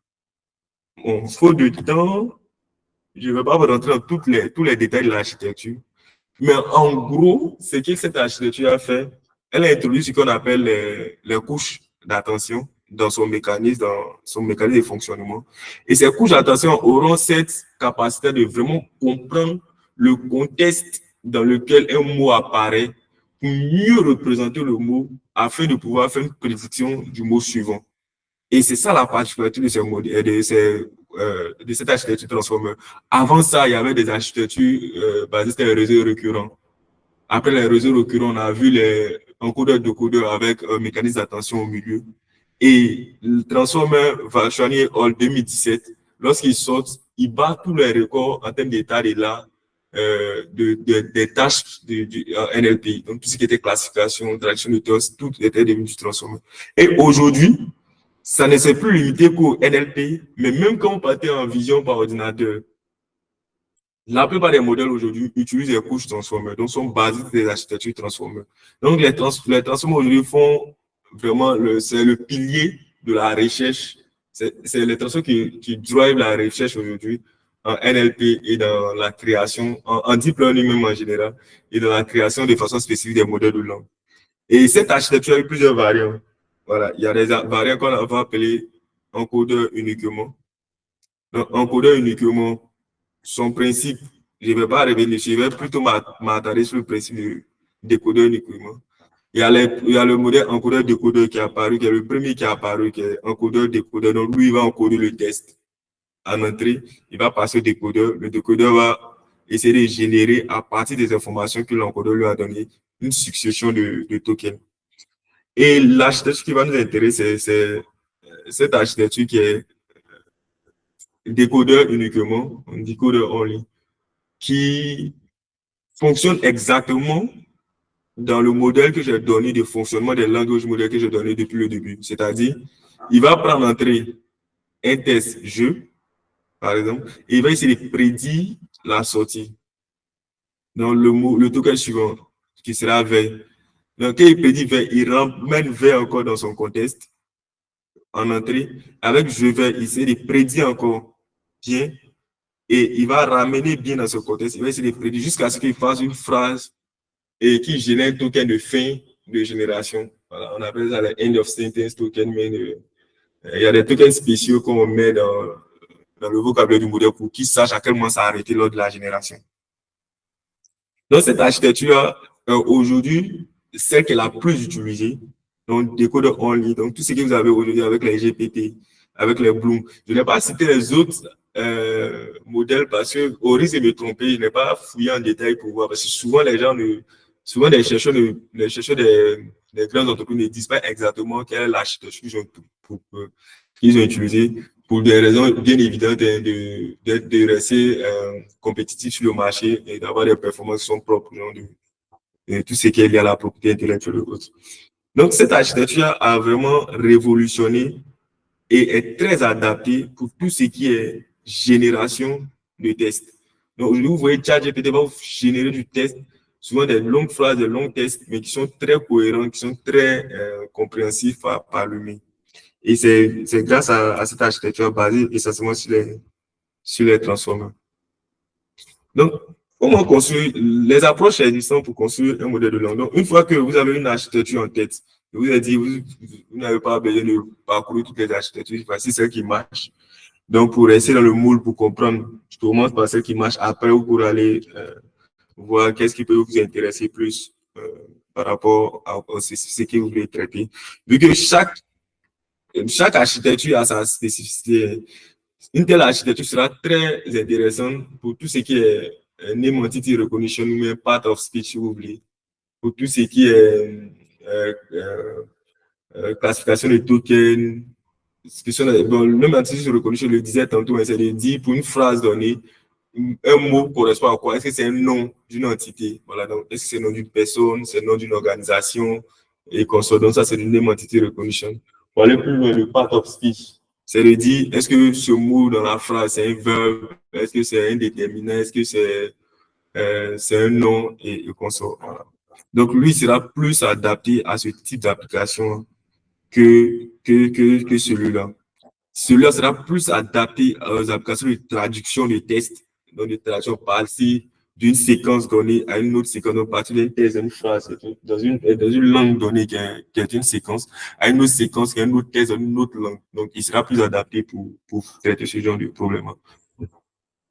Speaker 2: Bon, faute de temps, je ne vais pas vous rentrer dans tous les détails de l'architecture. Mais en gros, ce que cette architecture a fait, elle a introduit ce qu'on appelle les couches d'attention dans son mécanisme de fonctionnement. Et ces couches d'attention auront cette capacité de vraiment comprendre le contexte dans lequel un mot apparaît pour mieux représenter le mot afin de pouvoir faire une prédiction du mot suivant. Et c'est ça la particularité de cette architecture transformer. Avant ça, il y avait des architectures basées sur les réseaux récurrents. Après les réseaux récurrents, on a vu les encodeurs-décodeurs avec un mécanisme d'attention au milieu. Et le transformer Vachani Hall 2017, lorsqu'il sort, il bat tous les records en termes d'état de l'art des tâches du NLP. Donc, tout ce qui était classification, traduction de texte, tout était devenu du transformer. Et aujourd'hui, ça ne s'est plus limité qu'au NLP, mais même quand vous partez en vision par ordinateur, la plupart des modèles aujourd'hui utilisent les couches transformées, donc sont basés sur des architectures transformées. Donc, les transformers aujourd'hui font vraiment c'est le pilier de la recherche. C'est les transformers qui drivent la recherche aujourd'hui en NLP et dans la création, en deep learning même en général, et dans la création de façon spécifique des modèles de langue. Et cette architecture a eu plusieurs variantes. Voilà, il y a des variantes qu'on va appeler encodeur uniquement. Donc, encodeur uniquement, son principe, je ne vais pas révéler, je vais plutôt m'attarder sur le principe du décodeur uniquement. Il y a le modèle encodeur-décodeur qui est apparu, qui est le premier qui est apparu, qui est encodeur-décodeur. Donc, lui, il va encoder le test en entrée, il va passer au décodeur. Le décodeur va essayer de générer, à partir des informations que l'encodeur lui a données, une succession de tokens. Et l'architecture qui va nous intéresser, c'est cette architecture qui est décodeur uniquement, décodeur only, qui fonctionne exactement dans le modèle que j'ai donné de fonctionnement des langages modèles que j'ai donné depuis le début. C'est-à-dire, il va prendre en entrée un test jeu, par exemple, et il va essayer de prédire la sortie dans le token suivant, qui sera veille. Donc, quand il prédit veille, il ramène veille encore dans son contexte en entrée. Avec je vais, il essaie de prédire encore bien et il va ramener bien dans ce contexte. Il va essayer de prédire jusqu'à ce qu'il fasse une phrase et qui génère un token de fin de génération. Voilà, on appelle ça le end of sentence token, mais il y a des tokens spéciaux qu'on met dans le vocabulaire du modèle pour qu'il sache à quel moment ça a arrêté lors de la génération. Donc, cette architecture, aujourd'hui, celle qui est la plus utilisée, donc décodeur only, donc tout ce que vous avez aujourd'hui avec les GPT, avec les Bloom. Je n'ai pas cité les autres modèles parce que, au risque de me tromper, je n'ai pas fouillé en détail pour voir, parce que souvent les chercheurs des grandes entreprises ne disent pas exactement quelle est l'architecture qu'ils ont utilisée pour des raisons bien évidentes de rester compétitifs sur le marché et d'avoir des performances qui sont propres, genre de tout ce qui est lié à la propriété intellectuelle et autres. Donc, cette architecture a vraiment révolutionné et est très adaptée pour tout ce qui est génération de tests. Donc, aujourd'hui, vous voyez, ChatGPT va vous générer du test, souvent des longues phrases, des longs tests, mais qui sont très cohérents, qui sont très compréhensifs par l'humain. Et c'est grâce à cette architecture basée essentiellement sur les transformers. Donc, comment construire les approches existantes pour construire un modèle de langue? Donc, une fois que vous avez une architecture en tête, je vous ai dit, vous n'avez pas besoin de parcourir toutes les architectures, voici celle qui marche. Donc, pour rester dans le moule, pour comprendre, je commence par celle qui marche. Après, vous pourrez aller voir qu'est-ce qui peut vous intéresser plus par rapport à ce que vous voulez traiter. Vu que chaque architecture a sa spécificité, une telle architecture sera très intéressante pour tout ce qui est name entity recognition ou même part of speech, si vous voulez, pour tout ce qui est classification de tokens. Bon, le name entity recognition, je le disais tantôt, c'est de dire pour une phrase donnée, un mot correspond à quoi? Est-ce que c'est un nom d'une entité? Voilà, donc, est-ce que c'est le nom d'une personne, c'est le nom d'une organisation et qu'on se donne ça, c'est le name entity recognition. Pour aller plus loin, le part of speech, c'est de dire, est-ce que ce mot dans la phrase, c'est un verbe? Est-ce que c'est un déterminant? Est-ce que c'est un nom et qu'on sort? Voilà. Donc, lui sera plus adapté à ce type d'application que celui-là. Celui-là sera plus adapté aux applications de traduction de texte, donc de traduction partie d'une séquence donnée à une autre séquence, donc partir d'une thèse, d'une phrase, dans une langue donnée qui est une séquence, à une autre séquence qui est une autre thèse dans une autre langue. Donc, il sera plus adapté pour traiter ce genre de problème.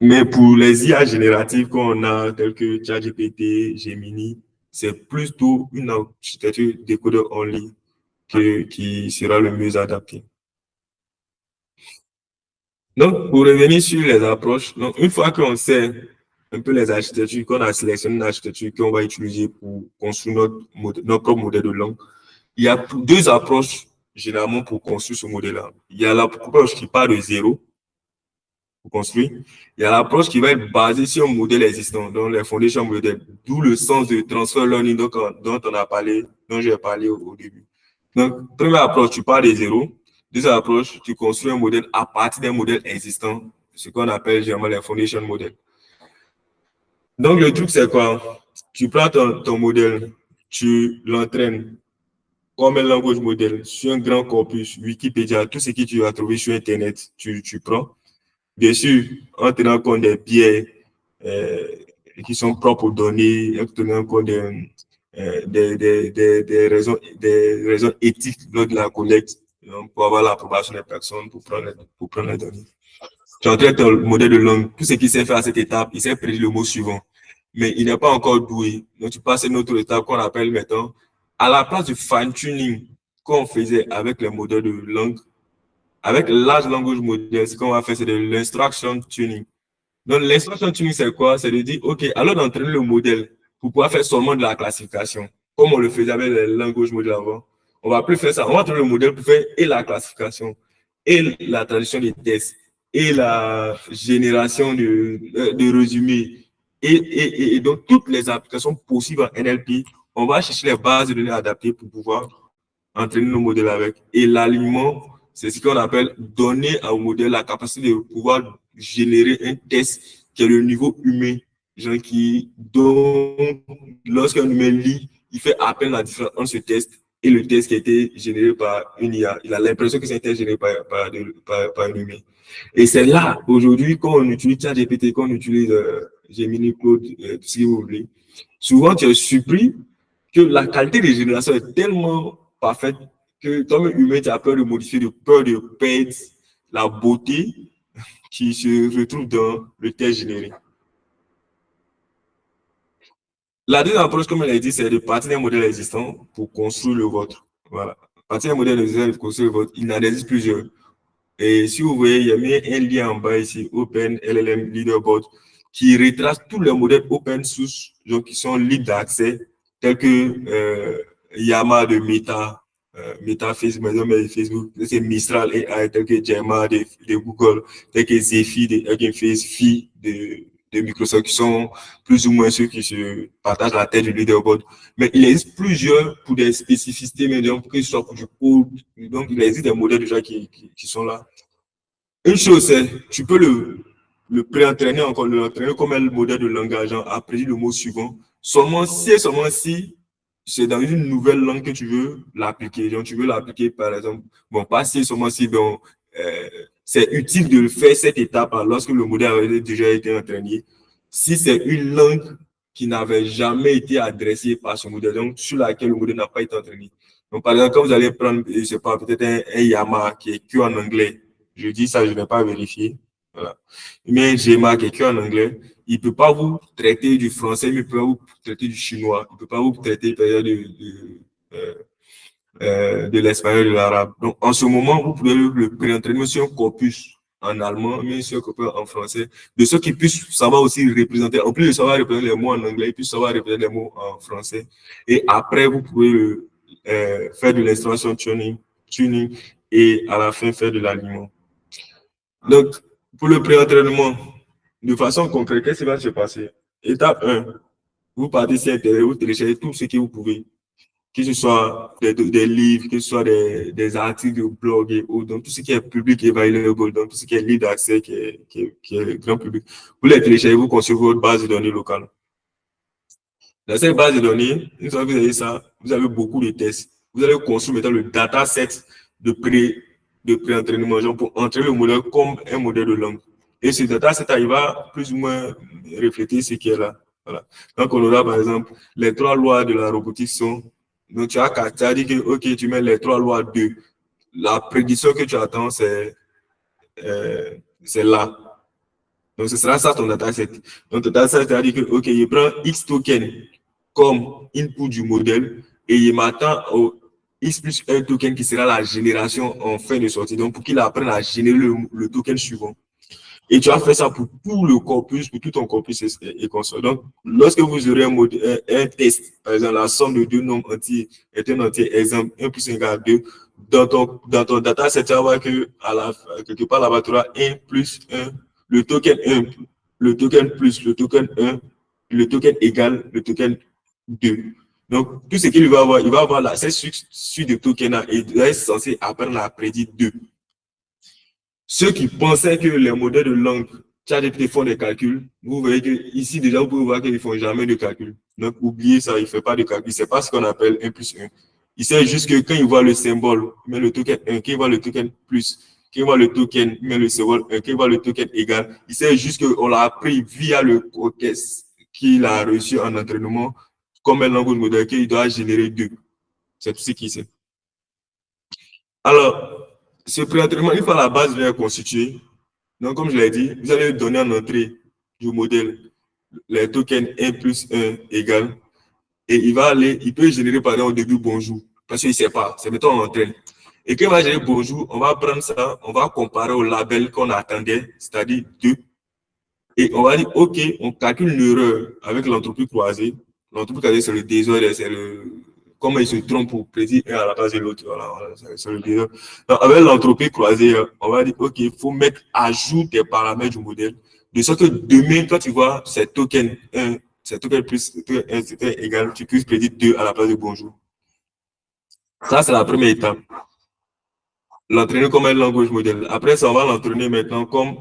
Speaker 2: Mais pour les IA génératives qu'on a, telles que ChatGPT, Gemini, c'est plutôt une architecture décodeur only qui sera le mieux adapté. Donc, pour revenir sur les approches, donc une fois qu'on sait un peu les architectures, qu'on a sélectionné une architecture qu'on va utiliser pour construire notre propre modèle de langue, il y a deux approches généralement pour construire ce modèle-là. Il y a l'approche qui part de zéro pour construire. Il y a l'approche qui va être basée sur un modèle existant, donc les foundations modèles, d'où le sens de transfer learning dont on a parlé, dont j'ai parlé au début. Donc, première approche, tu pars de zéro. Deuxième approche, tu construis un modèle à partir d'un modèle existant, ce qu'on appelle généralement les foundation modèles. Donc, le truc, c'est quoi? Tu prends ton modèle, tu l'entraînes comme un langage modèle sur un grand corpus, Wikipédia, tout ce que tu vas trouver sur Internet, tu prends. Bien sûr, en tenant compte des biais qui sont propres aux données, en tenant compte des raisons éthiques lors de la collecte, donc pour avoir l'approbation des personnes, pour prendre les données. Tu entraînes ton modèle de langue, tout ce qu'il sait faire à cette étape, il sait prédire le mot suivant, mais il n'est pas encore doué. Donc, tu passes à une autre étape qu'on appelle maintenant, à la place du fine-tuning qu'on faisait avec les modèles de langue, avec large language model, ce qu'on va faire, c'est de l'instruction tuning. Donc, l'instruction tuning, c'est quoi? C'est de dire, OK, alors d'entraîner le modèle pour pouvoir faire seulement de la classification, comme on le faisait avec les languages modèles avant. On va plus faire ça. On va entraîner le modèle pour faire et la classification, et la traduction des tests, et la génération de résumés, et donc toutes les applications possibles en NLP. On va chercher les bases de données adaptées pour pouvoir entraîner nos modèles avec. Et l'alignement, c'est ce qu'on appelle donner au modèle la capacité de pouvoir générer un test qui est le niveau humain. Genre donc, lorsqu'un humain lit, il fait à peine la différence entre ce test et le test qui a été généré par une IA. Il a l'impression que c'est généré par un humain. Et c'est là, aujourd'hui, quand on utilise ChatGPT, quand on utilise Gemini, Claude, si vous voulez, souvent tu es surpris que la qualité de génération est tellement parfaite que toi-même humain, tu as peur de modifier, de peur de perdre la beauté qui se retrouve dans le test généré. La deuxième approche, comme elle a dit, c'est de partir d'un modèle existant pour construire le vôtre. Voilà. Partir d'un modèle existant pour construire le vôtre, il en existe plusieurs. Et si vous voyez, il y a mis un lien en bas ici, Open LLM Leaderboard, qui retrace tous les modèles open source, donc qui sont libres d'accès, tels que Yama de Meta, Meta Facebook, c'est Mistral AI, tel que Gemma de Google, tel que Zephyr de Hugging Face, Phi de Microsoft, qui sont plus ou moins ceux qui se partagent la tête du leaderboard. Mais il existe plusieurs pour des spécificités, mais donc que ce soit pour du code, donc il existe des modèles déjà qui sont là. Une chose, c'est tu peux le pré-entraîner encore, l'entraîner comme un modèle de langage, à prédire le mot suivant. Seulement si c'est dans une nouvelle langue que tu veux l'appliquer. Donc, tu veux l'appliquer, par exemple, bon, pas si, seulement si, donc, c'est utile de faire cette étape lorsque le modèle avait déjà été entraîné. Si c'est une langue qui n'avait jamais été adressée par ce modèle, donc sur laquelle le modèle n'a pas été entraîné. Donc, par exemple, quand vous allez prendre, je sais pas, peut-être un Yama qui est que en anglais, je dis ça, je ne vais pas vérifier. Voilà. Mais Gemma qui est que en anglais, il ne peut pas vous traiter du français, mais il peut pas vous traiter du chinois. Il ne peut pas vous traiter de l'espagnol, de l'arabe. Donc, en ce moment, vous pouvez le pré-entraîner sur un corpus en allemand, mais sur un corpus en français, de ceux qui puissent savoir aussi représenter, en plus de savoir représenter les mots en anglais, ils puissent savoir représenter les mots en français. Et après, vous pouvez faire de l'instruction tuning et à la fin faire de l'alignement. Donc, pour le pré-entraînement, de façon concrète, qu'est-ce qui va se passer? Étape 1, vous partez sur Internet, vous téléchargez tout ce que vous pouvez, que ce soit des livres, que ce soit des articles de blog et autres, donc tout ce qui est public et available, donc tout ce qui est libre d'accès, qui est grand public. Vous les téléchargez, vous construisez votre base de données locale. Dans cette base de données, une fois que vous avez ça, vous avez beaucoup de tests. Vous allez construire maintenant le dataset de pré-entraînement pour entraîner le modèle comme un modèle de langue. Et ce dataset, il va plus ou moins refléter ce qui est là. Voilà. Donc, on aura par exemple les 3 lois de la robotique sont. Donc, tu as dit que, OK, tu mets les 3 lois de. La prédiction que tu attends, c'est là. Donc, ce sera ça ton dataset. Donc, ton dataset, tu as dit que, OK, il prend X token comme input du modèle et il m'attend au X plus 1 token qui sera la génération en fin de sortie. Donc, pour qu'il apprenne à générer le token suivant. Et tu as fait ça pour tout le corpus, pour tout ton corpus et consort. Donc, lorsque vous aurez un test, par exemple, la somme de 2 nombres entiers est un entier, exemple 1 plus 1 égale 2, dans ton dataset, tu vas voir que quelque part là-bas, tu auras 1 plus 1, le token 1, le token plus, le token 1, le token égal, le token 2. Donc, tout ce qu'il va avoir, il va avoir l'accès sur des tokens et il est censé apprendre à prédire 2. Ceux qui pensaient que les modèles de langue ChatGPT font des calculs, vous voyez que ici déjà vous pouvez voir qu'ils ne font jamais de calcul. Donc oubliez ça, il ne fait pas de calcul. Ce n'est pas ce qu'on appelle 1 plus 1. Il sait juste que quand il voit le symbole, il met le token 1, quand il voit le token plus, quand il voit le token, il met le symbole 1, quand il voit le token égal. Il sait juste qu'on l'a appris via le cortex qu'il a reçu en entraînement comme un langage modèle qu'il doit générer 2. C'est tout ce qu'il sait. Alors, ce pré-entraînement, une fois la base bien constituée, donc comme je l'ai dit, vous allez donner en entrée du modèle les tokens 1 plus 1 égale, et il peut générer par exemple au début bonjour, parce qu'il ne sait pas, c'est mettons en entrée. Et quand il va générer bonjour, on va prendre ça, on va comparer au label qu'on attendait, c'est-à-dire 2, et on va dire, OK, on calcule l'erreur avec l'entropie croisée. L'entropie croisée, c'est le désordre, c'est comment il se trompe pour prédire un à la place de l'autre. Voilà, c'est le désordre. Donc, avec l'entropie croisée, on va dire, OK, il faut mettre à jour des paramètres du modèle, de sorte que demain, quand tu vois ces tokens 1, ces tokens plus 1, c'est égal, tu puisses prédire 2 à la place de bonjour. Ça, c'est la première étape. L'entraîner comme un langage modèle. Après ça, on va l'entraîner maintenant comme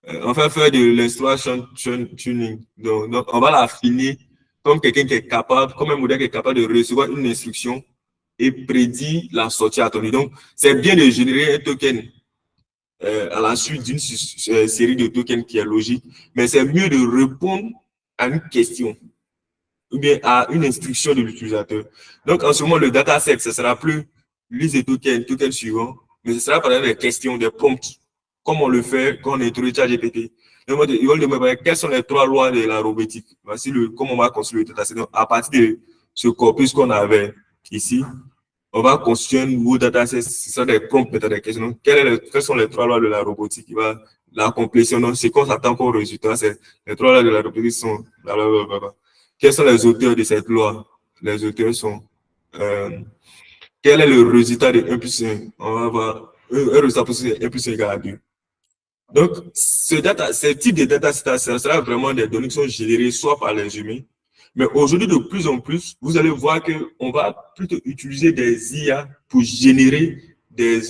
Speaker 2: on va faire de l'instruction tuning. Donc, on va l'affiner comme quelqu'un qui est capable, comme un modèle qui est capable de recevoir une instruction et prédire la sortie attendue. Donc, c'est bien de générer un token à la suite d'une série de tokens qui est logique, mais c'est mieux de répondre à une question ou bien à une instruction de l'utilisateur. Donc, en ce moment, le dataset, ce ne sera plus liste de token suivant, mais ce sera par exemple des questions, des prompts, comme on le fait quand on introduit ChatGPT. Donc, ils vont demander quelles sont les 3 lois de la robotique. Voici comment on va construire le dataset. Donc, à partir de ce corpus qu'on avait ici, on va construire un nouveau dataset. Ce sont des prompts, des questions. Donc, quelles sont les 3 lois de la robotique? La complétion. Donc, ce qu'on s'attend comme résultat, c'est les 3 lois de la robotique sont blablabla. Quels sont les auteurs de cette loi? Les auteurs sont quel est le résultat de 1 plus 1? On va avoir un résultat possible 1 plus 1 égale à 2. Donc, ce type de data, ça sera vraiment des données qui sont générées soit par les humains, mais aujourd'hui, de plus en plus, vous allez voir qu'on va plutôt utiliser des IA pour générer des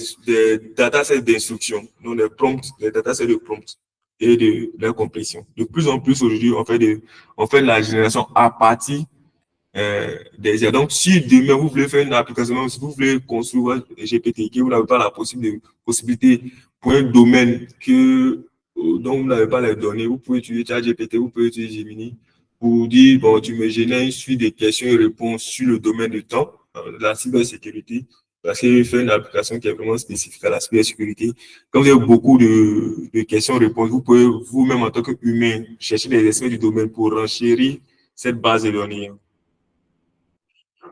Speaker 2: datasets d'instruction, donc des datasets de prompts et de leur complétion. De plus en plus, aujourd'hui, on fait de la génération à partir des IA. Donc, si demain, vous voulez faire une application, si vous voulez construire GPT, que vous n'avez pas la possibilité pour un domaine dont vous n'avez pas les données, vous pouvez utiliser ChatGPT, vous pouvez utiliser Gemini pour dire, bon, tu me génères une suite de questions et réponses sur le domaine du temps, la cybersécurité, parce qu'il fait une application qui est vraiment spécifique à la cybersécurité. Quand vous avez beaucoup de questions-réponses, vous pouvez vous-même en tant qu'humain chercher des experts du domaine pour renchérir cette base de données.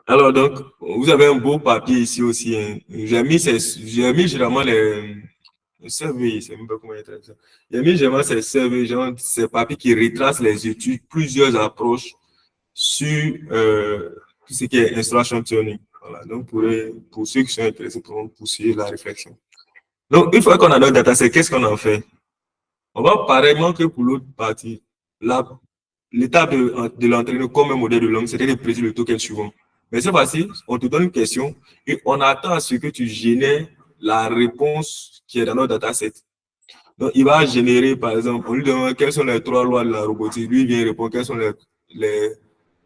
Speaker 2: Alors, donc, vous avez un beau papier ici aussi. Hein. J'ai mis généralement les surveys, je ne sais même pas comment il traduit ça. J'ai mis généralement ces surveys, ces papiers qui retracent les études, plusieurs approches sur tout ce qui est instruction tuning. Voilà. Donc, pour ceux qui sont intéressés, pour pousser la réflexion. Donc, une fois qu'on a notre dataset, qu'est-ce qu'on en fait? On va pareillement que pour l'autre partie. L'étape de l'entraîner comme un modèle de langue, c'était de prédire le token suivant. Mais cette fois-ci, on te donne une question et on attend à ce que tu génères la réponse qui est dans notre dataset. Donc, il va générer, par exemple, on lui demande quelles sont les 3 lois de la robotique. Lui, il vient répondre quelles sont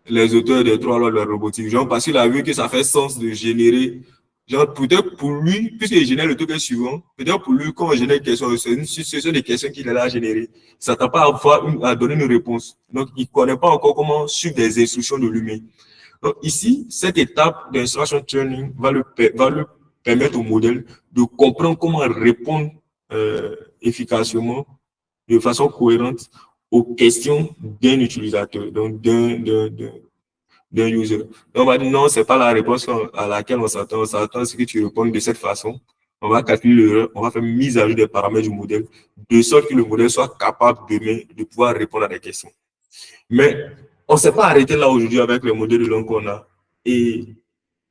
Speaker 2: les auteurs des 3 lois de la robotique. Genre, parce qu'il a vu que ça fait sens de générer. Genre, peut-être pour lui, puisqu'il génère le token suivant, peut-être pour lui, quand on génère une question, ce sont des questions qu'il a générées. Il ne s'attend pas à donner une réponse. Donc, il ne connaît pas encore comment suivre des instructions de l'humain. Donc, ici, cette étape d'instruction training va le permettre au modèle de comprendre comment répondre efficacement, de façon cohérente, aux questions d'un utilisateur, donc d'un user. Donc, on va dire non, c'est pas la réponse à laquelle on s'attend. On s'attend à ce que tu répondes de cette façon. On va calculer l'erreur, on va faire une mise à jour des paramètres du modèle, de sorte que le modèle soit capable demain de pouvoir répondre à des questions. Mais on ne s'est pas arrêté là aujourd'hui avec les modèles de langue qu'on a. Et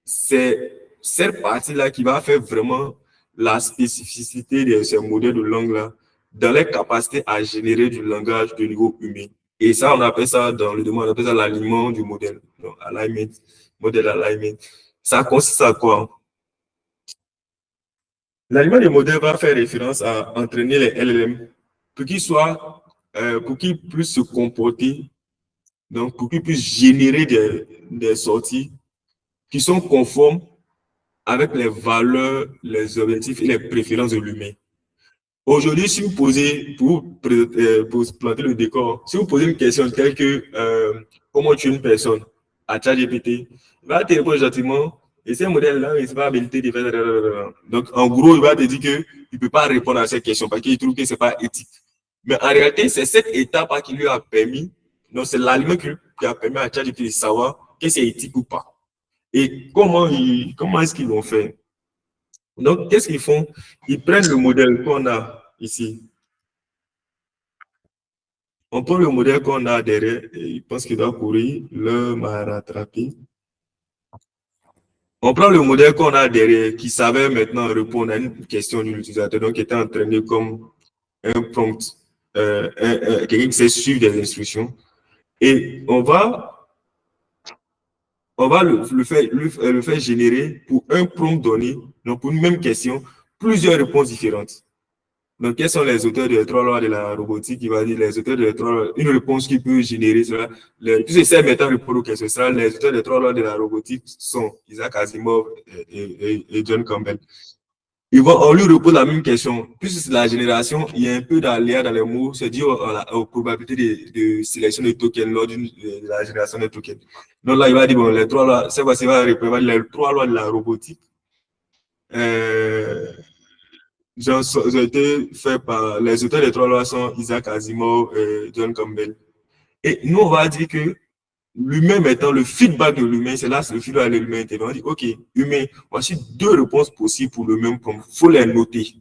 Speaker 2: c'est cette partie-là qui va faire vraiment la spécificité de ces modèles de langue-là dans les capacités à générer du langage de niveau humain. Et ça, on appelle ça dans le domaine, on appelle ça l'alignement du modèle. Donc, alignment, modèle alignment. Ça consiste à quoi? L'alignement des modèles va faire référence à entraîner les LLM pour qu'ils puissent se comporter, donc pour qu'ils puissent générer des sorties qui sont conformes avec les valeurs, les objectifs et les préférences de l'humain. Aujourd'hui, si vous posez, pour planter le décor, si vous posez une question telle que comment tuer une personne à ChatGPT, il va te répondre gentiment et ce modèle-là, il pas habilité de faire. Donc, en gros, il va te dire qu'il ne peut pas répondre à cette question parce qu'il trouve que ce n'est pas éthique. Mais en réalité, c'est cette étape qui lui a permis, donc c'est l'aliment qui a permis à ChatGPT de savoir que c'est éthique ou pas. Et comment est-ce qu'ils l'ont fait? Donc, qu'est-ce qu'ils font? Ils prennent le modèle qu'on a ici. On prend le modèle qu'on a derrière et il pense qu'il doit courir. L'heure m'a rattrapé. On prend le modèle qu'on a derrière qui savait maintenant répondre à une question de l'utilisateur, donc qui était entraîné comme un prompt, quelqu'un qui sait suivre des instructions. Et on va le faire générer pour un prompt donné, donc pour une même question, plusieurs réponses différentes. Donc, quels sont les auteurs des 3 lois de la robotique? Il va dire les auteurs des 3 lois, une réponse qui peut générer cela. Puisque c'est maintenant répondre aux questions, sera les auteurs des 3 lois de la robotique sont Isaac Asimov et John Campbell. On lui repose la même question. Puisque c'est la génération, il y a un peu d'aléa dans les mots, c'est dû aux probabilités de sélection de tokens lors de la génération de tokens. Donc là, il va dire, bon, les 3 lois, c'est quoi, il va répondre les 3 lois de la robotique. J'ai été fait par les auteurs des 3 lois sont Isaac Asimov et John Campbell. Et nous, on va dire que l'humain maintenant, le feedback de l'humain, c'est là, c'est le feedback de l'humain. On dit, OK, humain, voici 2 réponses possibles pour le même prompt. Il faut les noter.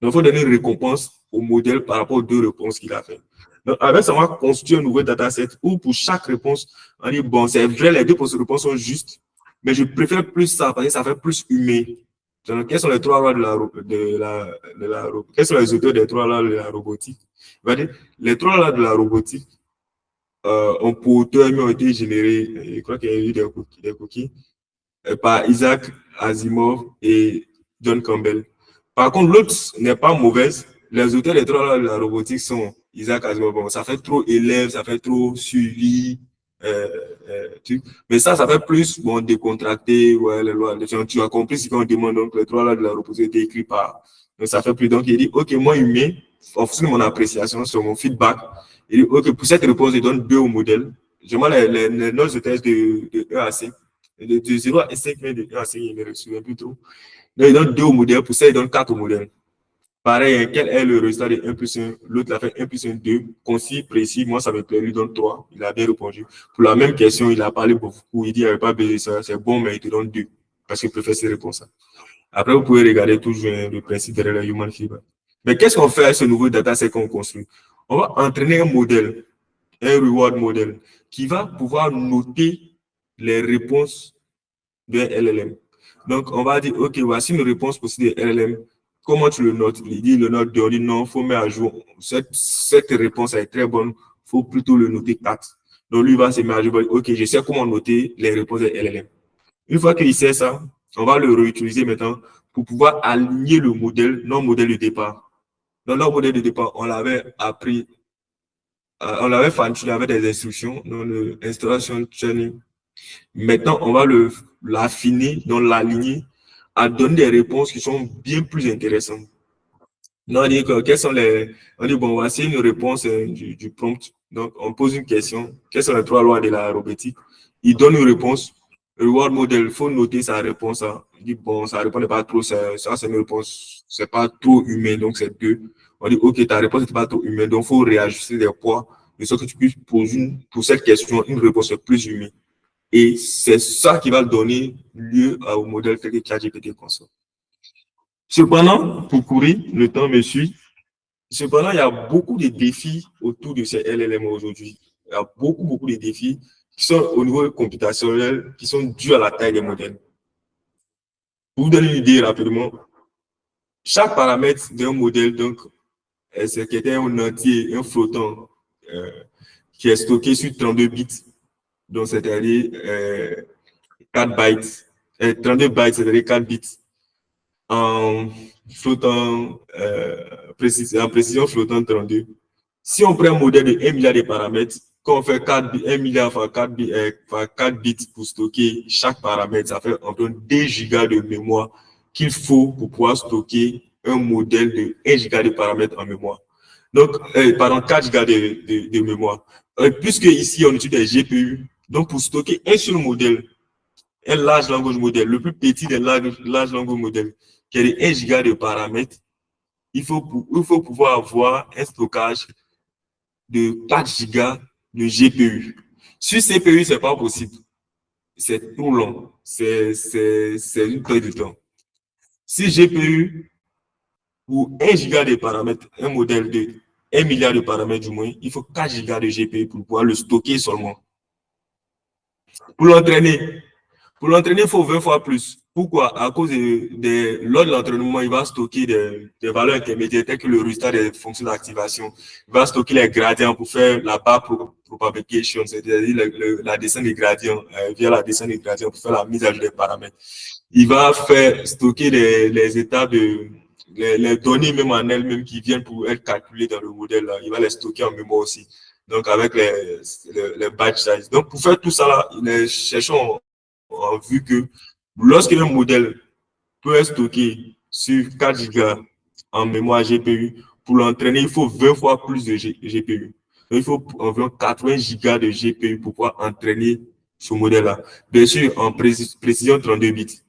Speaker 2: Donc, il faut donner une récompense au modèle par rapport aux 2 réponses qu'il a fait. Donc, avec ça, on va construire un nouveau dataset où pour chaque réponse, on dit, bon, c'est vrai, les 2 réponses sont justes, mais je préfère plus ça parce que ça fait plus humain. Donc, quels sont les 3 lois quels sont les auteurs des 3 lois de la robotique? Les 3 lois de la robotique pour auteur ont été générés, je crois qu'il y a eu des cookies par Isaac Asimov et John Campbell. Par contre, l'autre n'est pas mauvaise. Les auteurs des 3 lois de la robotique sont Isaac Asimov. Bon, ça fait trop élève, ça fait trop suivi. Mais ça fait plus bon, décontracté. Ouais, les lois. Tu as compris ce qu'on demande. Donc, les 3 lois de la robotique étaient écrits par. Donc, ça fait plus. Donc, il dit, OK, moi, humain, en fonction de mon appréciation, sur mon feedback, il dit, OK, pour cette réponse, il donne 2 au modèle. Je vois les notes de test de 1 à 5. De 0 à 5, mais de 1 à 5, il ne me souviens plus trop. Donc, il donne 2 au modèle. Pour ça, il donne 4 au modèle. Pareil, quel est le résultat de 1 plus 1? L'autre l'a fait 1 plus 1, 2. Concis, précis. Moi, ça me plaît. Il lui donne 3. Il a bien répondu. Pour la même question, il a parlé beaucoup. Il dit, il n'y avait pas besoin de ça. C'est bon, mais il te donne 2. Parce qu'il préfère ces réponses-là. Après, vous pouvez regarder toujours le principe derrière le human feedback. Mais qu'est-ce qu'on fait avec ce nouveau dataset qu'on construit? On va entraîner un modèle, un reward modèle, qui va pouvoir noter les réponses d'un LLM. Donc, on va dire, OK, voici une réponse possible de LLM. comment tu le notes? Il dit le note, on dit non, il faut mettre à jour. Cette réponse est très bonne, il faut plutôt le noter 4. Donc lui va se mettre à jour, ok, je sais comment noter les réponses des LLM. Une fois qu'il sait ça, on va le réutiliser maintenant pour pouvoir aligner le modèle, notre modèle de départ. Dans notre modèle de départ, on l'avait appris, on l'avait fait avec des instructions dans le installation training. Maintenant, on va l'affiner, donc l'aligner, à donner des réponses qui sont bien plus intéressantes. Donc, on dit que, on dit, bon, voici une réponse du prompt. Donc, on pose une question. Quelles sont les 3 lois de la robotique? Il donne une réponse. Le reward model, il faut noter sa réponse. Hein. Il dit, bon, ça ne répond pas trop. Ça c'est une réponse, c'est pas trop humain, donc c'est 2. On dit, OK, ta réponse n'est pas trop humaine, donc il faut réajuster les poids de sorte que tu puisses poser pour cette question une réponse plus humaine. Et c'est ça qui va donner lieu au modèle que ChatGPT conçoit. Cependant, pour courir, le temps me suit. Cependant, il y a beaucoup de défis autour de ces LLM aujourd'hui. Il y a beaucoup de défis qui sont au niveau computationnel, qui sont dus à la taille des modèles. Pour vous donner une idée rapidement, chaque paramètre d'un modèle, donc, c'est un entier, un flottant, qui est stocké sur 32 bits. Donc, c'est-à-dire 4 bytes. 32 bytes, c'est-à-dire 4 bits. En flottant, en précision flottant 32. Si on prend un modèle de 1 milliard de paramètres, quand on fait 1 milliard fois 4 bits pour stocker chaque paramètre, ça fait environ 2 gigas de mémoire qu'il faut pour pouvoir stocker un modèle de 1 giga de paramètres en mémoire. Donc, pardon, 4 gigas de mémoire. Puisque ici, on utilise des GPU, donc pour stocker un seul modèle, un large language model, le plus petit des large language model, qui est de 1 giga de paramètres, il faut pouvoir avoir un stockage de 4 gigas de GPU. Sur CPU, ce n'est pas possible. C'est trop long. C'est une perte de temps. Si GPU, pour 1 giga de paramètres, un modèle de 1 milliard de paramètres du moins, il faut 4 gigas de GPU pour pouvoir le stocker seulement. Pour l'entraîner, il faut 20 fois plus. Pourquoi? À cause lors de l'entraînement, il va stocker des valeurs intermédiaires telles que le résultat des fonctions d'activation. Il va stocker les gradients pour faire la bar propagation, c'est-à-dire la descente des gradients, via la descente des gradients pour faire la mise à jour des paramètres. Il va stocker les étapes les données même en elles-mêmes qui viennent pour être calculées dans le modèle. Là. Il va les stocker en mémoire aussi. Donc, avec les batch size. Donc, pour faire tout ça, là, les chercheurs ont vu que lorsqu'un modèle peut être stocké sur 4 gigas en mémoire GPU, pour l'entraîner, il faut 20 fois plus de GPU. Donc, il faut environ 80 gigas de GPU pour pouvoir entraîner ce modèle-là. Bien sûr, en précision 32 bits.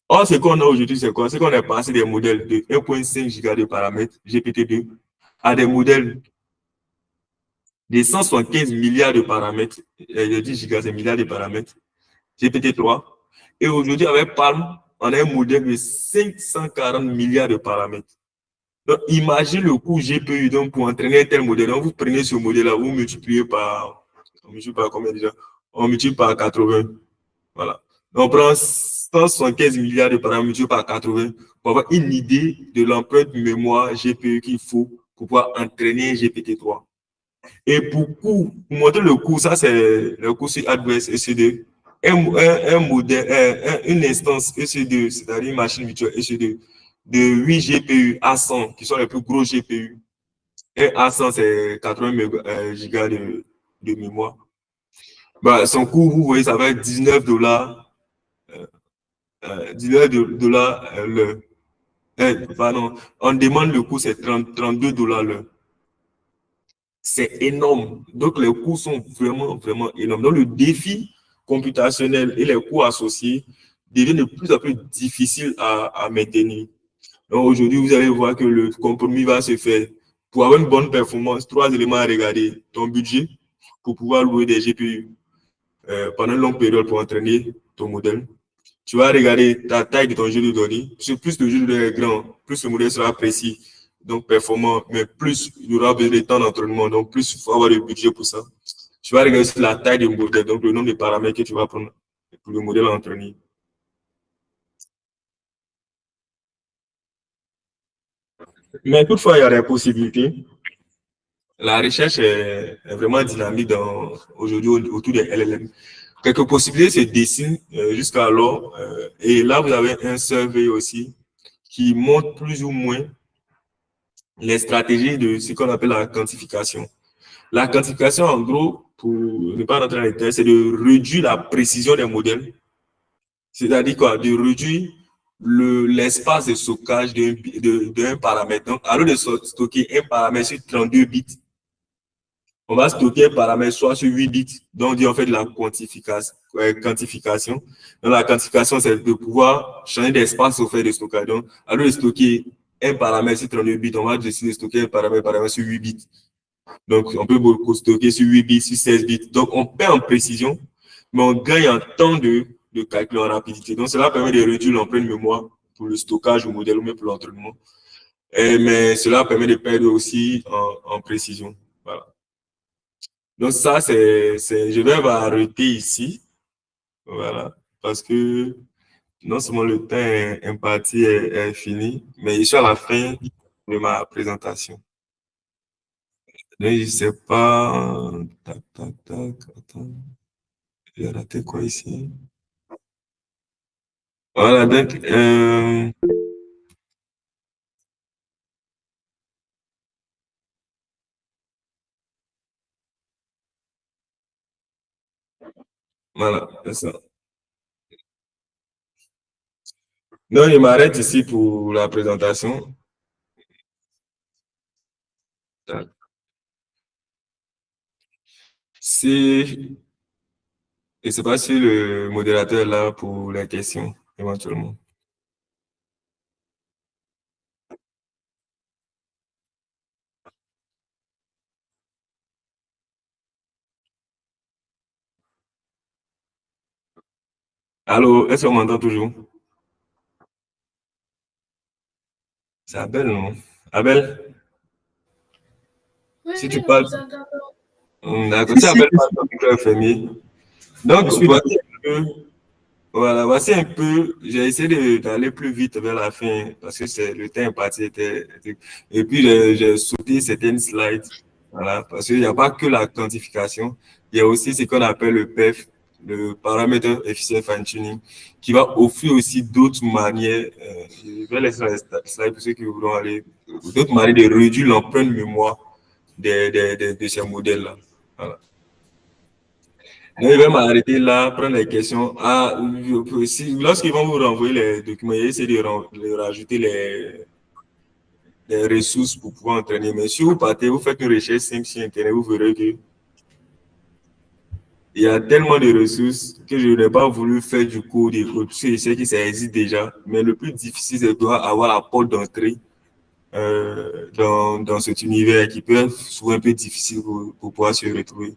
Speaker 2: Or, ce qu'on a aujourd'hui, c'est quoi? C'est qu'on est passé des modèles de 1.5 gigas de paramètres, GPT-2, à des modèles de 175 milliards de paramètres, 10 gigas, c'est milliards de paramètres, GPT-3. Et aujourd'hui, avec Palm, on a un modèle de 540 milliards de paramètres. Donc, imagine le coût GPU donc, pour entraîner un tel modèle. Donc, vous prenez ce modèle-là, vous multipliez par, combien déjà? On multiplie par 80. Voilà. Donc, on prend 175 milliards de paramètres multipliés par 80 pour avoir une idée de l'empreinte mémoire GPU qu'il faut pour pouvoir entraîner GPT-3. Et pour montrer le coût, ça c'est le coût sur AWS EC2. Un modèle, une instance EC2, c'est-à-dire une machine virtuelle EC2 de 8 GPU A100, qui sont les plus gros GPU. Un A100, c'est 80 gigas de mémoire. Bah, son coût, vous voyez, ça va être 19 dollars. 19 dollars l'heure. Pardon, on demande le coût, c'est 32 dollars l'heure. C'est énorme. Donc, les coûts sont vraiment énormes. Donc, le défi computationnel et les coûts associés deviennent de plus en plus difficiles à maintenir. Donc, aujourd'hui, vous allez voir que le compromis va se faire. Pour avoir une bonne performance, 3 éléments à regarder. Ton budget pour pouvoir louer des GPU pendant une longue période pour entraîner ton modèle. Tu vas regarder la taille de ton jeu de données. Plus le jeu de données est grand, plus le modèle sera précis, donc performant, mais plus il y aura besoin de temps d'entraînement, donc plus il faut avoir le budget pour ça. Tu vas regarder la taille du modèle, donc le nombre de paramètres que tu vas prendre pour le modèle à entraîner. Mais toutefois, il y a des possibilités. La recherche est vraiment dynamique aujourd'hui autour des LLM. Quelques possibilités se dessinent jusqu'alors. Et là, vous avez un survey aussi qui montre plus ou moins les stratégies de ce qu'on appelle la quantification. La quantification, en gros, pour ne pas rentrer dans les détails, c'est de réduire la précision des modèles. C'est-à-dire quoi? De réduire l'espace de stockage d'un paramètre. Donc, alors de stocker un paramètre sur 32 bits, on va stocker un paramètre soit sur 8 bits. Donc, on dit on fait de la quantification. Donc, la quantification, c'est de pouvoir changer d'espace au fait de stockage. Donc, alors de stocker un paramètre sur 32 bits, on va décider de stocker un paramètre sur 8 bits. Donc, on peut beaucoup stocker sur 8 bits, sur 16 bits. Donc, on perd en précision, mais on gagne en temps de calcul en rapidité. Donc, cela permet de réduire l'empreinte mémoire pour le stockage au modèle ou même pour l'entraînement. Mais cela permet de perdre aussi en précision. Voilà. Donc, ça, je vais m'arrêter ici. Voilà. Parce que non seulement le temps imparti est fini, mais je suis à la fin de ma présentation. Donc, je ne sais pas. Tac, tac, tac. Attends. J'ai raté quoi ici? Voilà, donc, voilà, c'est ça. Donc, je m'arrête ici pour la présentation. Si, je ne sais pas si le modérateur est là pour les questions, éventuellement. Allô, est-ce qu'on m'entend toujours? C'est Abel, non? Abel,
Speaker 3: Oui,
Speaker 2: si tu
Speaker 3: nous
Speaker 2: parles.
Speaker 3: vous entendons.
Speaker 2: D'accord, si Abel parle, ton micro est fermé. Donc, voici un peu, j'ai essayé d'aller plus vite vers la fin parce que le temps imparti et puis j'ai sauté certaines slides, voilà, parce qu'il n'y a pas que la quantification, il y a aussi ce qu'on appelle le PEF, le paramètre efficient fine-tuning, qui va offrir aussi d'autres manières, je vais laisser la slide pour ceux qui voudront aller, d'autres manières de réduire l'empreinte mémoire de ces modèles-là. Voilà. Donc, il va m'arrêter là, prendre les questions. Ah, lorsqu'ils vont vous renvoyer les documents, essayez de rajouter les ressources pour pouvoir entraîner. Mais si vous partez, vous faites une recherche simple sur Internet, vous verrez que il y a tellement de ressources que je n'ai pas voulu faire du cours des codes. Je sais que ça existe déjà, mais le plus difficile, c'est de avoir la porte d'entrée dans cet univers qui peut être souvent un peu difficile pour pouvoir se retrouver.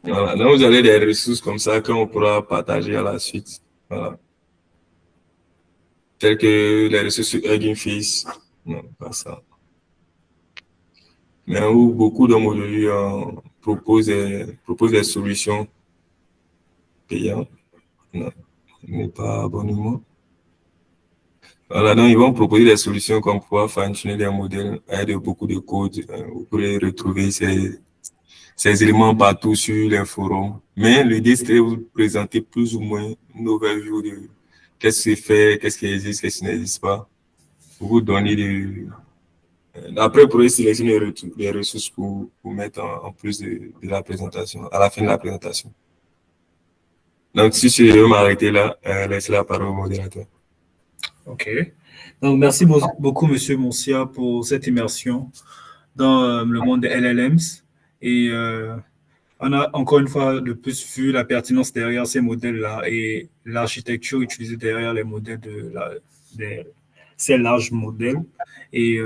Speaker 2: Voilà. Donc, vous avez des ressources comme ça qu'on pourra partager à la suite. Voilà. Telles que les ressources sur Hugging Face. Non, pas ça. Mais où beaucoup d'hommes aujourd'hui proposent des solutions payantes. Non, mais pas abonnement. Voilà, donc ils vont proposer des solutions comme pouvoir fine-tuner des modèles avec beaucoup de codes. Vous pourrez retrouver ces éléments partout sur les forums. Mais l'idée, c'était de vous présenter plus ou moins une overview de qu'est-ce qui se fait, qu'est-ce qui existe, qu'est-ce qui n'existe pas. Pour vous donner après, vous pourrez sélectionner les ressources pour mettre en plus de la présentation, à la fin de la présentation. Donc, si je vais m'arrêter là, laissez la parole au modérateur.
Speaker 1: OK. Donc, merci beaucoup, Monsieur Moncia, pour cette immersion dans le monde des LLMs. Et on a encore une fois de plus vu la pertinence derrière ces modèles-là et l'architecture utilisée derrière les modèles ces larges modèles. Et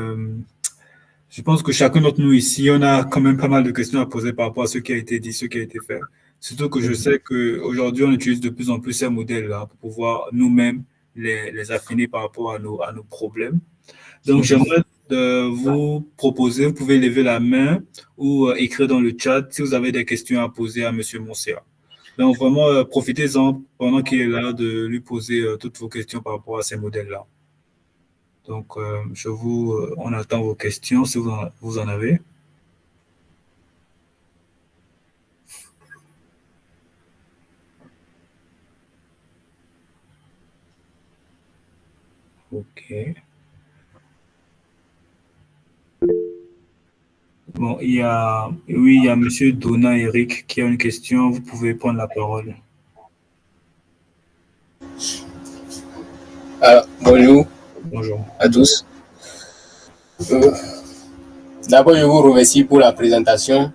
Speaker 1: je pense que chacun d'entre nous ici, on a quand même pas mal de questions à poser par rapport à ce qui a été dit, ce qui a été fait. Surtout que je sais qu'aujourd'hui, on utilise de plus en plus ces modèles-là pour pouvoir nous-mêmes les affiner par rapport à nos problèmes. Donc, j'aimerais vous proposer, vous pouvez lever la main ou écrire dans le chat si vous avez des questions à poser à M. Moncia. Donc, vraiment, profitez-en pendant qu'il est là de lui poser toutes vos questions par rapport à ces modèles-là. Donc, on attend vos questions si vous en avez. OK. Bon, il y a Monsieur Dona Eric qui a une question. Vous pouvez prendre la parole.
Speaker 3: Bonjour.
Speaker 1: Bonjour
Speaker 3: à tous. D'abord, je vous remercie pour la présentation.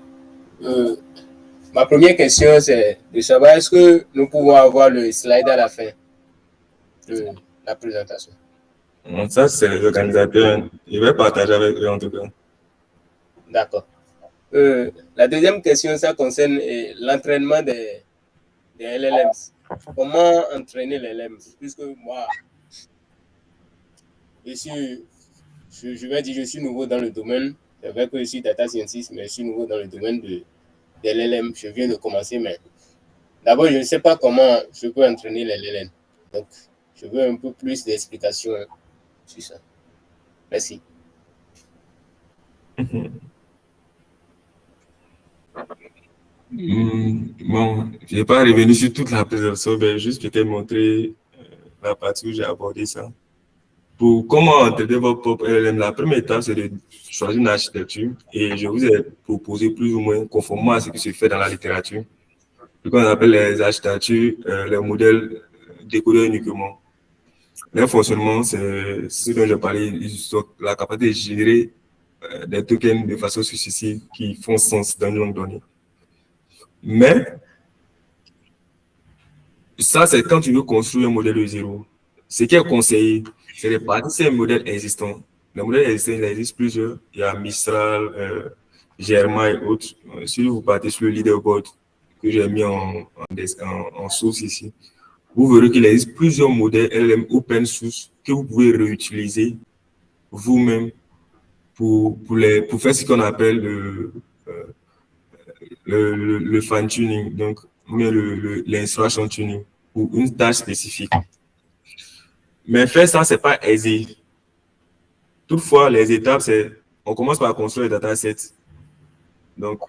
Speaker 3: Ma première question, c'est de savoir est-ce que nous pouvons avoir le slide à la fin de la présentation.
Speaker 2: Ça, c'est les organisateurs. Je vais partager avec eux en tout cas.
Speaker 3: D'accord. La deuxième question, ça concerne l'entraînement des LLMs. Comment entraîner les LLMs? Puisque moi, je vais dire, je suis nouveau dans le domaine. C'est vrai que je suis data scientist, mais je suis nouveau dans le domaine des LLM. Je viens de commencer, mais d'abord, je ne sais pas comment je peux entraîner les LLM. Donc, je veux un peu plus d'explications sur ça. Merci.
Speaker 2: Bon, je n'ai pas revenu sur toute la présentation, mais juste peut-être montrer la partie où j'ai abordé ça. Pour comment entraîner votre propre LLM, la première étape, c'est de choisir une architecture et je vous ai proposé plus ou moins conformément à ce qui se fait dans la littérature, ce qu'on appelle les architectures, les modèles décodeurs uniquement. Leur fonctionnement, c'est ce dont je parlais, ils ont la capacité de générer des tokens de façon successive qui font sens dans une langue donnée. Mais ça, c'est quand tu veux construire un modèle de zéro. Ce qui est conseillé, c'est de partir sur un modèle existant. Les modèles existants, il existe plusieurs. Il y a Mistral, Germain et autres. Si vous partez sur le leaderboard que j'ai mis en source ici, vous verrez qu'il existe plusieurs modèles LLM open source que vous pouvez réutiliser vous-même pour faire ce qu'on appelle le fine-tuning, donc l'instruction tuning pour une tâche spécifique. Mais faire ça, c'est pas aisé. Toutefois, les étapes, c'est on commence par construire le dataset. Donc,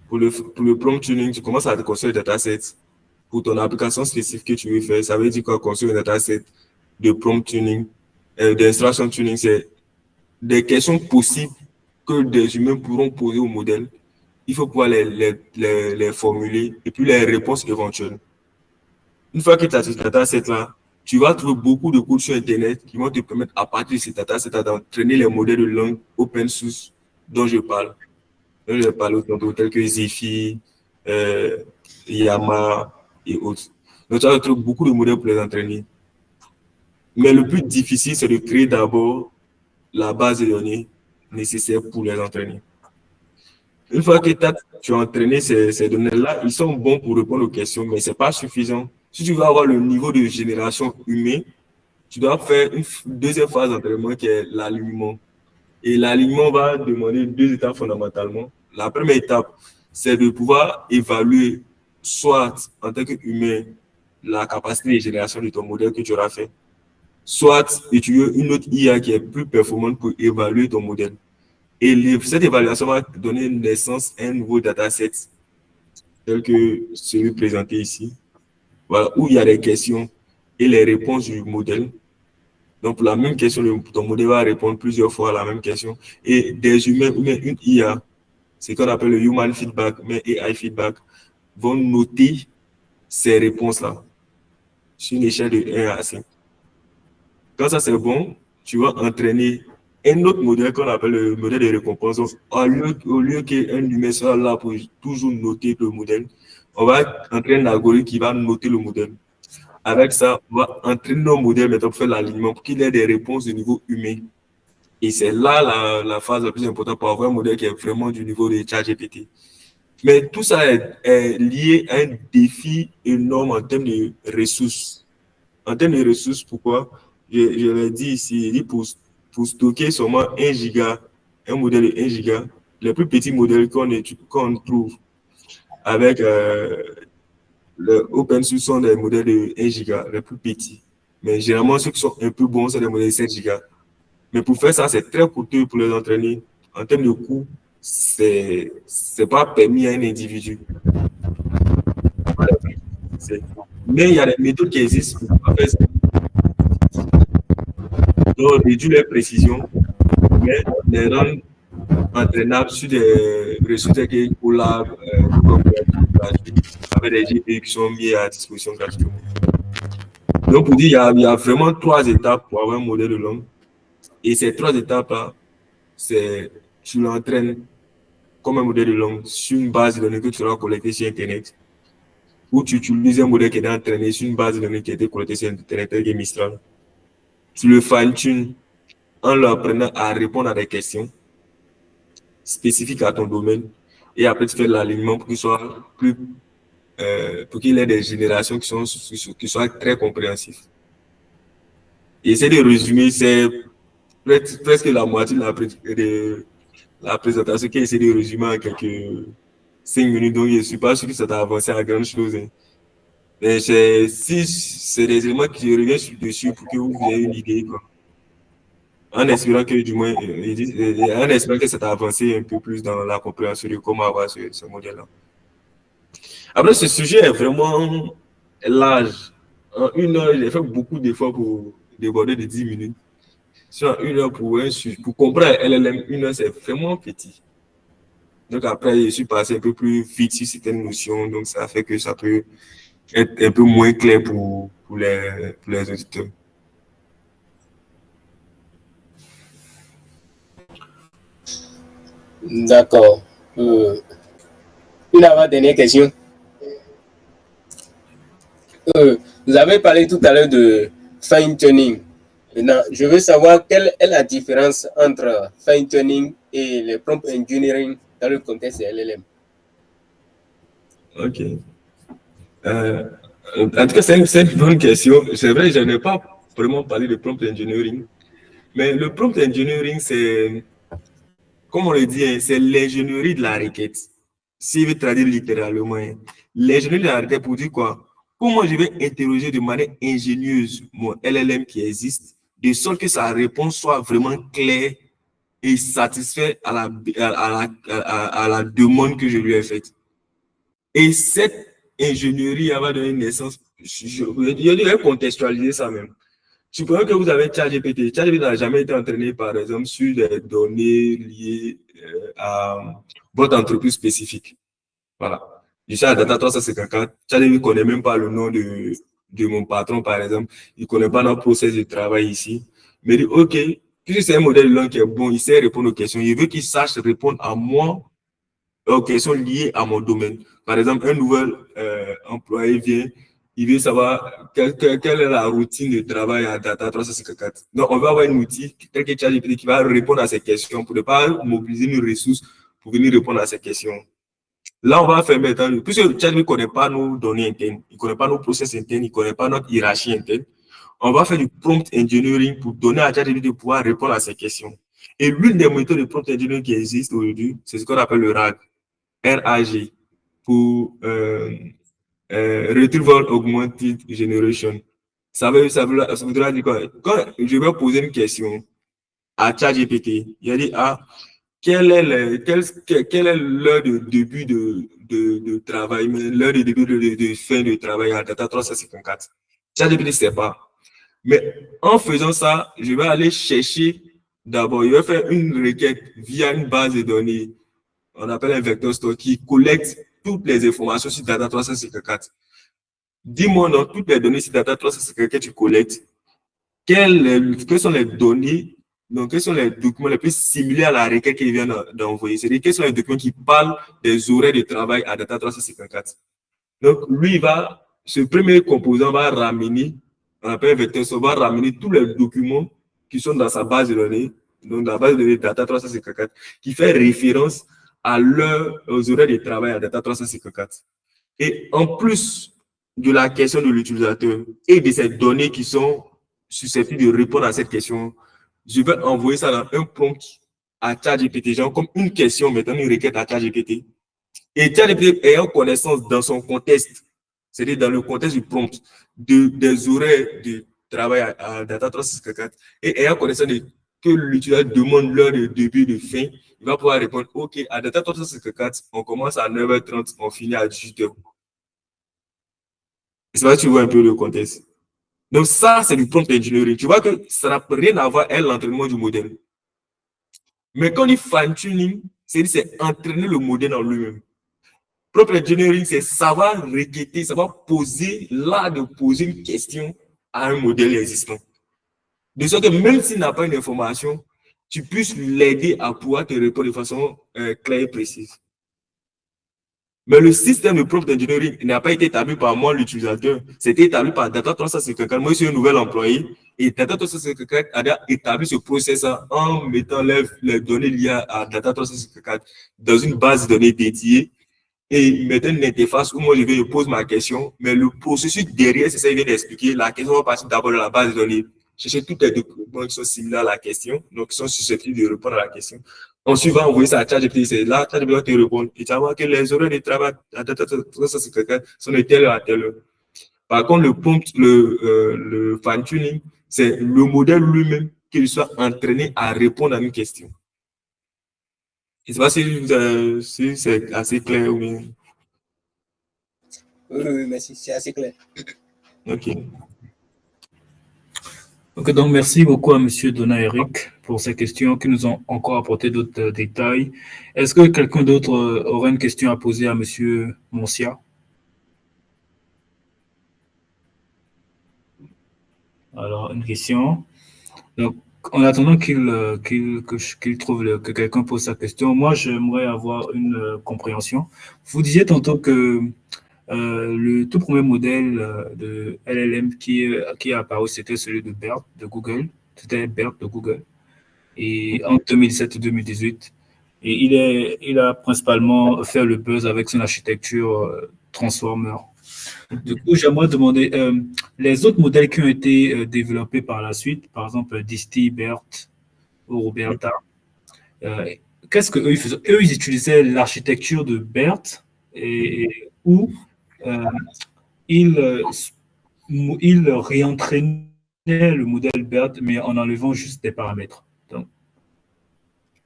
Speaker 2: pour le prompt tuning, tu commences à construire le dataset. Pour ton application spécifique que tu veux faire, ça veut dire quoi construire un dataset de prompt tuning, d'instruction tuning, c'est des questions possibles que des humains pourront poser au modèle. Il faut pouvoir les formuler et puis les réponses éventuelles. Une fois que tu as ce dataset-là, tu vas trouver beaucoup de cours sur Internet qui vont te permettre, à partir de ce dataset, d'entraîner les modèles de langue open source dont je parle. Dont je parle autant tels que Zephyr, Yama et autres. Donc, tu vas trouver beaucoup de modèles pour les entraîner. Mais le plus difficile, c'est de créer d'abord la base de données nécessaire pour les entraîner. Une fois que tu as entraîné ces données-là, ils sont bons pour répondre aux questions, mais ce n'est pas suffisant. Si tu veux avoir le niveau de génération humain, tu dois faire une deuxième phase d'entraînement qui est l'alignement. Et l'alignement va demander deux étapes fondamentalement. La première étape, c'est de pouvoir évaluer, soit en tant qu'humain, la capacité de génération de ton modèle que tu auras fait, soit utiliser une autre IA qui est plus performante pour évaluer ton modèle. Et cette évaluation va donner naissance à un nouveau dataset, tel que celui présenté ici, voilà, où il y a des questions et les réponses du modèle. Donc, pour la même question, ton modèle va répondre plusieurs fois à la même question. Et des humains ou bien une IA, ce qu'on appelle le human feedback, mais AI feedback, vont noter ces réponses-là sur une échelle de 1 à 5. Quand ça, c'est bon, tu vas entraîner un autre modèle qu'on appelle le modèle de récompense. Donc, au lieu qu'un humain soit là pour toujours noter le modèle, on va entraîner un algorithme qui va noter le modèle. Avec ça, on va entraîner nos modèles maintenant pour faire l'alignement, pour qu'il ait des réponses de niveau humain. Et c'est là la phase la plus importante pour avoir un modèle qui est vraiment du niveau de ChatGPT. Mais tout ça est lié à un défi énorme en termes de ressources. En termes de ressources, pourquoi? Je l'ai dit ici, pour stocker seulement 1 giga, un modèle de 1 giga, les plus petits modèles qu'on trouve avec les open source sont des modèles de 1 giga, les plus petits. Mais généralement, ceux qui sont un peu bons, c'est des modèles de 7 gigas. Mais pour faire ça, c'est très coûteux pour les entraîner. En termes de coût, c'est pas permis à un individu. Mais il y a des méthodes qui existent pour faire ça. Donc, réduire les précisions, mais les rendre entraînables sur des ressources qui collabent avec des GPU qui sont mis à disposition gratuitement. Donc, pour dire, il y a vraiment 3 étapes pour avoir un modèle de langue. Et ces 3 étapes-là, c'est tu l'entraînes comme un modèle de langue sur une base de données que tu auras collectée sur Internet, ou tu utilises un modèle qui est entraîné sur une base de données qui a été collectée sur Internet, tel que Mistral. Tu le fine-tunes en l'apprenant à répondre à des questions spécifiques à ton domaine, et après tu fais l'alignement pour qu'il soit plus pour qu'il ait des générations qui soient très compréhensives. Et essayer de résumer, c'est presque la moitié de la présentation qui essaie de résumer en quelques 5 minutes, donc je ne suis pas sûr que ça t'a avancé à grande chose. Hein. Mais si c'est des éléments qui reviennent dessus pour que vous ayez une idée, quoi. En espérant que du moins, en espérant que ça t'a avancé un peu plus dans la compréhension de comment avoir ce modèle-là. Après, ce sujet est vraiment large. En 1 heure, j'ai fait beaucoup d'efforts pour déborder de 10 minutes. Sur 1 heure pour comprendre LLM, 1 heure, c'est vraiment petit. Donc après, je suis passé un peu plus vite sur certaines notions, donc ça fait que ça peut être un peu moins clair pour les auditeurs.
Speaker 3: D'accord. Une avant-dernière question. Vous avez parlé tout à l'heure de fine-tuning. Maintenant, je veux savoir quelle est la différence entre fine-tuning et le prompt engineering dans le contexte de LLM.
Speaker 2: Ok. En tout cas, c'est une bonne question. C'est vrai, je n'ai pas vraiment parlé de prompt engineering. Mais le prompt engineering, c'est, comme on le dit, hein, c'est l'ingénierie de la requête. Si je veux traduire littéralement, hein, l'ingénierie de la requête pour dire quoi? Comment je vais interroger de manière ingénieuse mon LLM qui existe, de sorte que sa réponse soit vraiment claire et satisfait à la demande que je lui ai faite. Et cette ingénierie va donner naissance, je vais contextualiser ça même. Supposons que vous avez ChatGPT. ChatGPT n'a jamais été entraîné, par exemple, sur des données liées à votre entreprise spécifique. Voilà. Je suis à Data 354. ChatGPT ne connaît même pas le nom de mon patron, par exemple. Il ne connaît pas notre process de travail ici. Mais il dit, OK, puisque c'est un modèle de langue qui est bon, il sait répondre aux questions. Il veut qu'il sache répondre à moi, aux questions liées à mon domaine. Par exemple, un nouvel employé vient, il veut savoir quelle est la routine de travail à Data 354. Donc, on va avoir un outil tel que ChatGPT qui va répondre à ces questions pour ne pas mobiliser une ressource pour venir répondre à ces questions. Là, on va faire maintenant, puisque ChatGPT ne connaît pas nos données internes, il ne connaît pas nos process internes, il ne connaît pas notre hiérarchie interne, on va faire du prompt engineering pour donner à ChatGPT de pouvoir répondre à ces questions. Et l'une des méthodes de prompt engineering qui existe aujourd'hui, c'est ce qu'on appelle le RAG. RAG, pour Retrieval Augmented Generation. Ça voudra dire quoi? Quand je vais poser une question à ChatGPT, il a dit, quelle est l'heure de début de travail, l'heure de début de fin de travail à Data 354? ChatGPT ne sait pas. Mais en faisant ça, je vais aller chercher d'abord, je vais faire une requête via une base de données. On appelle un vector store qui collecte toutes les informations sur Data 354. Dis-moi dans toutes les données sur Data 354 que tu collectes, quelles sont les données, donc quels sont les documents les plus similaires à la requête qu'il vient d'envoyer. C'est-à-dire quels sont les documents qui parlent des horaires de travail à Data 354. Donc lui, ce premier composant va ramener, on appelle un vector store, va ramener tous les documents qui sont dans sa base de données, donc dans la base de données Data 354, qui fait référence aux horaires de travail à Data 354. Et en plus de la question de l'utilisateur et de ces données qui sont susceptibles de répondre à cette question, je vais envoyer ça dans un prompt à ChatGPT, genre comme une question, maintenant une requête à ChatGPT. Et ChatGPT ayant connaissance dans son contexte c'est-à-dire dans le contexte du prompt, des horaires de travail à Data 364 et ayant connaissance de que l'utilisateur demande l'heure de début et de fin, il va pouvoir répondre, OK, à Data 364, on commence à 9h30, on finit à 18h. C'est vrai que tu vois un peu le contexte. Donc ça, c'est du prompt engineering. Tu vois que ça n'a rien à voir avec l'entraînement du modèle. Mais quand on dit fine-tuning, c'est entraîner le modèle en lui-même. Prompt engineering, c'est savoir requêter, savoir poser, l'art de poser une question à un modèle existant. De sorte que même s'il n'a pas une information, tu puisses l'aider à pouvoir te répondre de façon claire et précise. Mais le système de prompt engineering n'a pas été établi par moi, l'utilisateur. C'était établi par Data 364. Moi, je suis un nouvel employé. Et Data 364 a établi ce process en mettant les données liées à Data 364 dans une base de données dédiée et mettant une interface où moi, je pose ma question. Mais le processus derrière, c'est ça, il vient d'expliquer. La question va passer d'abord dans la base de données. Chercher toutes les documents qui sont similaires à la question, donc qui sont susceptibles de répondre à la question. Ensuite, va envoyer ça à ChatGPT. C'est là, ChatGPT va te répondre. Et tu vas voir que les horaires de travail sont de telle heure à telle heure. Par contre, le prompt, le fine-tuning, c'est le modèle lui-même qu'il soit entraîné à répondre à une question. Je ne sais pas si c'est assez clair ou bien.
Speaker 3: Oui, merci, c'est assez clair.
Speaker 2: OK.
Speaker 1: Ok, donc merci beaucoup à M. Dona Eric pour ces questions qui nous ont encore apporté d'autres détails. Est-ce que quelqu'un d'autre aurait une question à poser à M. Moncia? Alors, une question. Donc, en attendant qu'il trouve que quelqu'un pose sa question, moi, j'aimerais avoir une compréhension. Vous disiez tantôt que le tout premier modèle de LLM qui est apparu, c'était celui de BERT de Google. C'était BERT de Google. Et en 2017-2018. Et il a principalement fait le buzz avec son architecture Transformer. Du coup, j'aimerais demander, les autres modèles qui ont été développés par la suite, par exemple Disty, BERT ou Roberta, qu'est-ce qu'eux ils faisaient? Eux, ils utilisaient l'architecture de BERT où ils réentraînaient le modèle BERT, mais en enlevant juste des paramètres. Donc,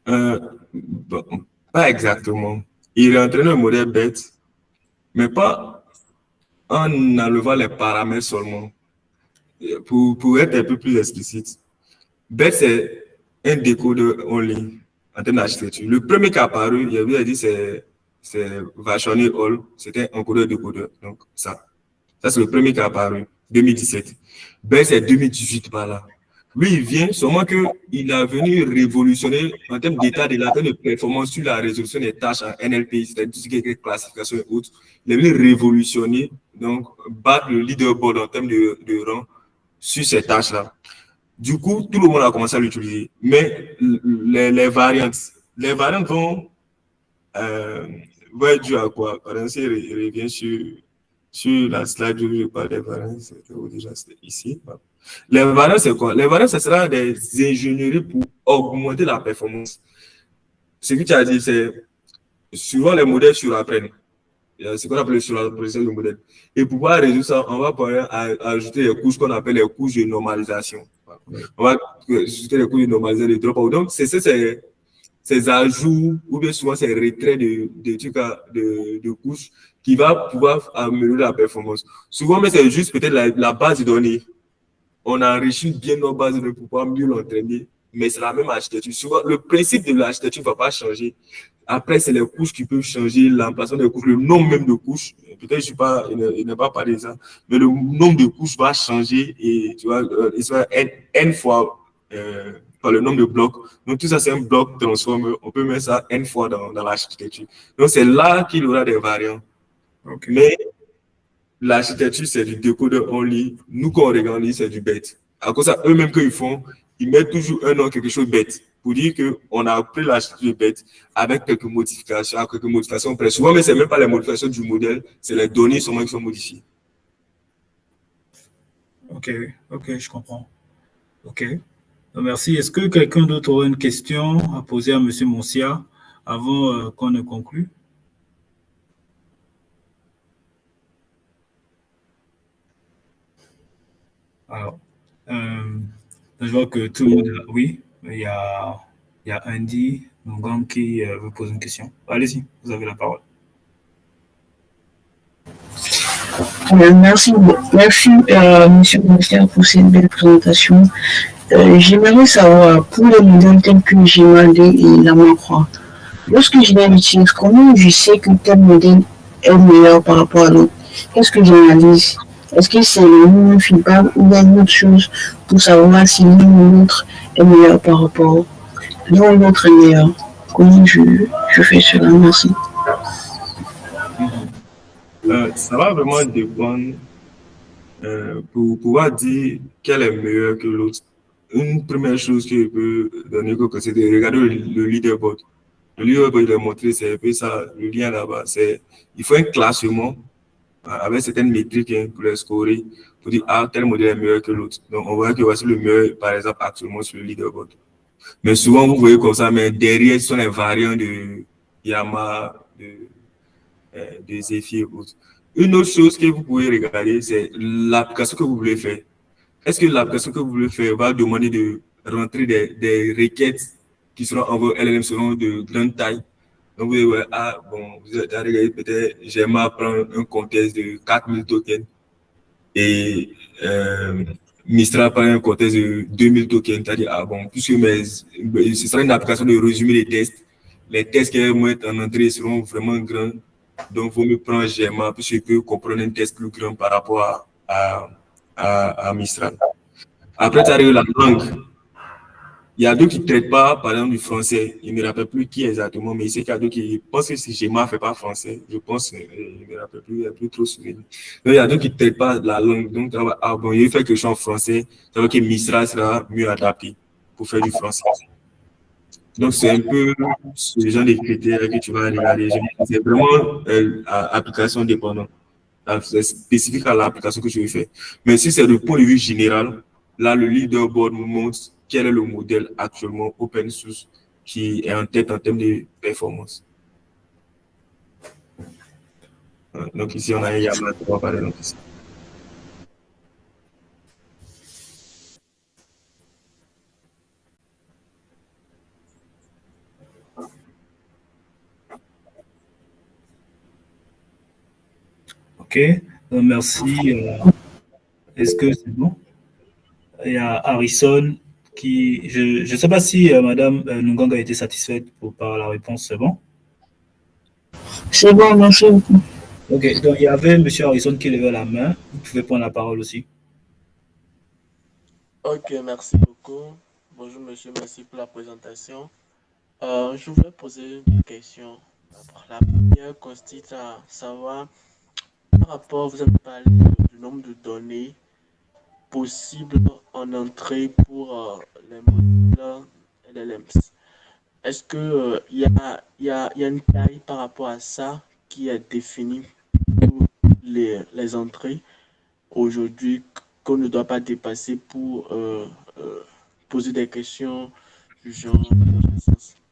Speaker 2: Bon, pas exactement. Il entraîne un modèle bête, mais pas en enlevant les paramètres seulement. Pour être un peu plus explicite, bête, c'est un décodeur only en termes d'architecture. Le premier qui est apparu, il avait dit, c'est Vachoni Hall, c'était un encodeur-décodeur. Donc, ça c'est le premier qui est apparu, 2017. Ben, c'est 2018 par là. Lui, il vient, seulement qu'il a venu révolutionner en termes d'état de l'attente de performance sur la résolution des tâches en NLP, c'est-à-dire tout ce qui est classification et autres. Il est venu révolutionner, donc battre le leaderboard en termes de rang sur ces tâches-là. Du coup, tout le monde a commencé à l'utiliser. Mais les variantes vont être dues à quoi? Par exemple, si il revient sur la slide où je parle des variances, déjà c'était ici. Les variances, c'est quoi? Les variances, ce sera des ingénieries pour augmenter la performance. Ce que tu as dit, c'est souvent les modèles surapprennent. C'est ce qu'on appelle le surapprentissage du modèle. Et pour pouvoir résoudre ça, on va pouvoir ajouter les couches qu'on appelle les couches de normalisation. On va ajouter les couches de normalisation de dropout. Donc, c'est ces ajouts ou bien souvent ces retraits de couches qui va pouvoir améliorer la performance. Souvent, mais c'est juste peut-être la base de données. On enrichit bien nos bases de données pour pouvoir mieux l'entraîner, mais c'est la même architecture. Souvent, le principe de l'architecture ne va pas changer. Après, c'est les couches qui peuvent changer, l'emplacement des couches, le nombre même de couches. Peut-être il n'a pas parlé de ça, mais le nombre de couches va changer et tu vois, il sera n fois par le nombre de blocs. Donc, tout ça, c'est un bloc transformer. On peut mettre ça n fois dans l'architecture. Donc, c'est là qu'il y aura des variants. Okay. Mais l'architecture, c'est du décodeur only. Nous, quand on regarde, c'est du bête. À cause de ça, eux-mêmes, qu'ils font, ils mettent toujours un nom, quelque chose de bête. Pour dire qu'on a appris l'architecture bête avec quelques modifications près. Souvent, mais ce n'est même pas les modifications du modèle, c'est les données seulement qui sont modifiées.
Speaker 1: Ok, je comprends. Ok. Merci. Est-ce que quelqu'un d'autre aurait une question à poser à M. Moncia avant qu'on ne conclue? Alors, je vois que tout le monde est là. Oui, il y a Andy Nongam qui veut poser une question. Allez-y, vous avez la parole.
Speaker 4: Merci, Monsieur le Ministère, pour cette belle présentation. J'aimerais savoir, pour les modèles tels que Gmad et la Macroix, lorsque je les utilise, comment je sais que tel modèle est meilleur par rapport à l'autre? Qu'est-ce que j'analyse? Est-ce que c'est le même feedback ou il y a une autre chose pour savoir si l'un ou l'autre est meilleur par rapport l'un ou l'autre est meilleur? Comment je fais cela? Merci.
Speaker 2: Ça va vraiment dépendre pour pouvoir dire quel est meilleur que l'autre. Une première chose que je peux donner, c'est de regarder le leaderboard. Le leaderboard, il est montré, c'est un peu ça, le lien là-bas. Il faut un classement avec certaines métriques pour les scorer, pour dire, tel modèle est meilleur que l'autre. Donc, on voit que voici le meilleur, par exemple, actuellement sur le leaderboard. Mais souvent, vous voyez comme ça, mais derrière, ce sont les variants de Yamaha, de Zephyr et autres. Une autre chose que vous pouvez regarder, c'est l'application que vous voulez faire. Est-ce que l'application que vous voulez faire va demander de rentrer des requêtes qui seront en vos LLM seront de grande taille? Donc, vous voyez, vous avez regardé peut-être, j'aimerais prendre un contexte de 4000 tokens et Mistral prend un contexte de 2000 tokens. C'est-à-dire, puisque ce sera une application de résumer les tests qui vont être en entrée seront vraiment grands. Donc, il faut me prendre Gemma, puisque je peux comprendre un test plus grand par rapport à Mistral. Après, tu arrives la langue. Il y a d'autres qui ne traitent pas, par exemple, du français. Je ne me rappelle plus qui exactement, mais il sait qu'il y a d'autres qui pensent que si Gemma ne fait pas français, je pense, je ne me rappelle plus, il n'y a plus trop souvenir. Donc, il y a d'autres qui ne traitent pas la langue. Donc, il faut que je chante français. Ça veut dire que Mistral sera mieux adapté pour faire du français. Donc, c'est un peu ce genre de critères que tu vas regarder. C'est vraiment application dépendante. C'est spécifique à l'application que tu veux faire. Mais si c'est le point de vue général, là, le leaderboard nous montre quel est le modèle actuellement open source qui est en tête en termes de performance. Donc, ici, on a un Yamaha 3, par exemple. Ici.
Speaker 1: Ok, merci. Est-ce que c'est bon? Il y a Harrison qui... Je ne sais pas si Madame Nungang a été satisfaite par la réponse, c'est bon?
Speaker 4: C'est bon, merci beaucoup.
Speaker 1: Ok, donc il y avait M. Harrison qui levait la main. Vous pouvez prendre la parole aussi.
Speaker 5: Ok, merci beaucoup. Bonjour monsieur, merci pour la présentation. Je voulais poser une question. La première consiste à savoir, par rapport, vous avez parlé du nombre de données possibles en entrée pour les modèles LLMs. Est-ce que y a une taille par rapport à ça qui est définie pour les entrées aujourd'hui qu'on ne doit pas dépasser pour poser des questions du genre.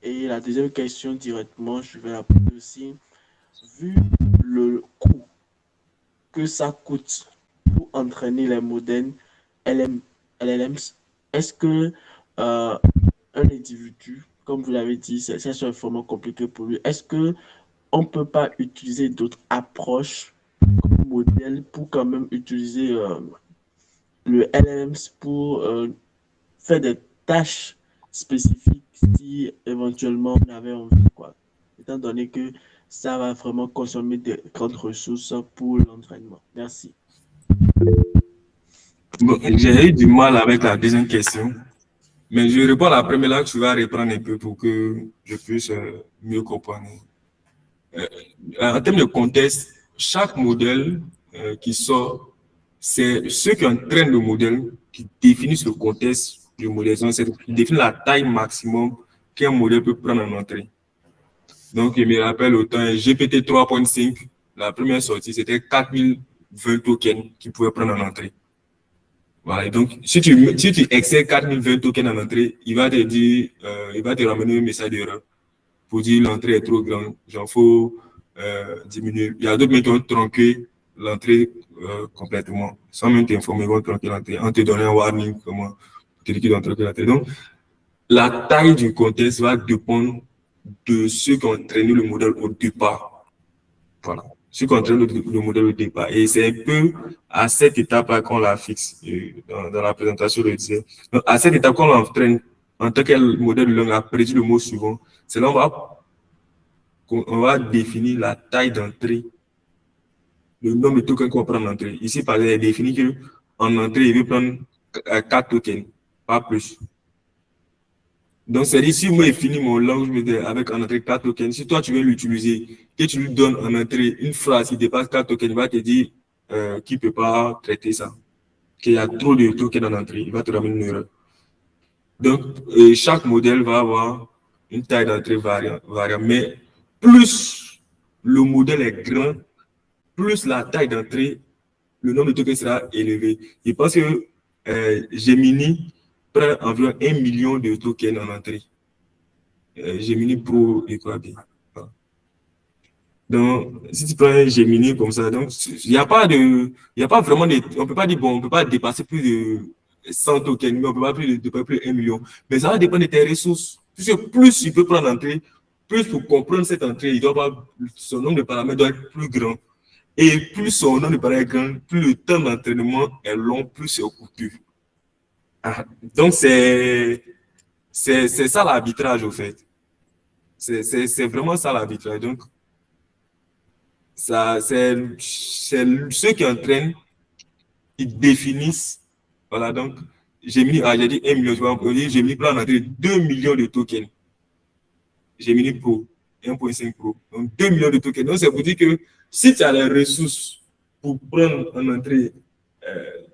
Speaker 5: Et la deuxième question directement, je vais la poser aussi. Vu le coût que ça coûte pour entraîner les modèles LLMs, est-ce que un individu, comme vous l'avez dit, c'est vraiment compliqué pour lui, est-ce que on ne peut pas utiliser d'autres approches comme modèle pour quand même utiliser le LLM pour faire des tâches spécifiques si éventuellement on avait envie, quoi. Étant donné que ça va vraiment consommer des grandes ressources pour l'entraînement. Merci.
Speaker 2: Bon, j'ai eu du mal avec la deuxième question, mais je réponds à la première là que tu vas reprendre un peu pour que je puisse mieux comprendre. En termes de contexte, chaque modèle qui sort, c'est ceux qui entraînent le modèle qui définissent le contexte du modèle, qui définissent la taille maximum qu'un modèle peut prendre en entrée. Donc, je me rappelle au temps GPT 3.5, la première sortie, c'était 4020 tokens qu'il pouvait prendre en entrée. Voilà, et donc, si tu excèdes 4020 tokens en entrée, il va te dire, il va te ramener un message d'erreur pour dire l'entrée est trop grande, j'en faut diminuer. Il y a d'autres méthodes qui ont tronqué l'entrée complètement, sans même t'informer l'entrée, en te donnant un warning, comment te dire qu'ils doivent entrer l'entrée. Donc, la taille du contexte va dépendre de ceux qui ont entraîné le modèle au départ. Voilà. Ceux qui ont entraîné le modèle au départ. Et c'est un peu à cette étape-là qu'on la fixe. Dans la présentation, je le disais. Donc, à cette étape qu'on l'entraîne, en tant que modèle de langue a prédit le mot suivant, c'est là on va définir la taille d'entrée, le nombre de tokens qu'on prend en entrée. Ici, par exemple, il est défini qu'en entrée, il veut prendre 4 tokens, pas plus. Donc, c'est-à-dire, si moi, je finis mon langue, je me dis, avec en entrée 4 tokens, si toi, tu veux l'utiliser, que tu lui donnes en entrée une phrase qui dépasse 4 tokens, il va te dire qu'il ne peut pas traiter ça, qu'il y a trop de tokens en entrée, il va te ramener une erreur. Donc, chaque modèle va avoir une taille d'entrée variable, mais plus le modèle est grand, plus la taille d'entrée, le nombre de tokens sera élevé. Je pense que Gemini prend environ 1 million de tokens en entrée. Gemini Pro et quoi bien. Donc, si tu prends un Gemini comme ça, donc il n'y a pas vraiment on peut pas dire bon, on peut pas dépasser plus de 100 tokens, mais on peut pas dépasser plus de 1 million. Mais ça va dépendre de tes ressources. Puisque plus il peut prendre l'entrée, plus pour comprendre cette entrée, son nombre de paramètres doit être plus grand. Et plus son nombre de paramètres est grand, plus le temps d'entraînement est long, plus c'est coûteux. Donc, c'est ça l'arbitrage, au fait. C'est vraiment ça l'arbitrage. Donc, c'est ceux qui entraînent, qui définissent. Voilà, donc, j'ai dit 1 million, j'ai mis plan d'entrée 2 millions de tokens. Gemini Pro, 1.5 Pro. Donc, 2 millions de tokens. Donc, c'est pour dire que si tu as les ressources pour prendre en entrée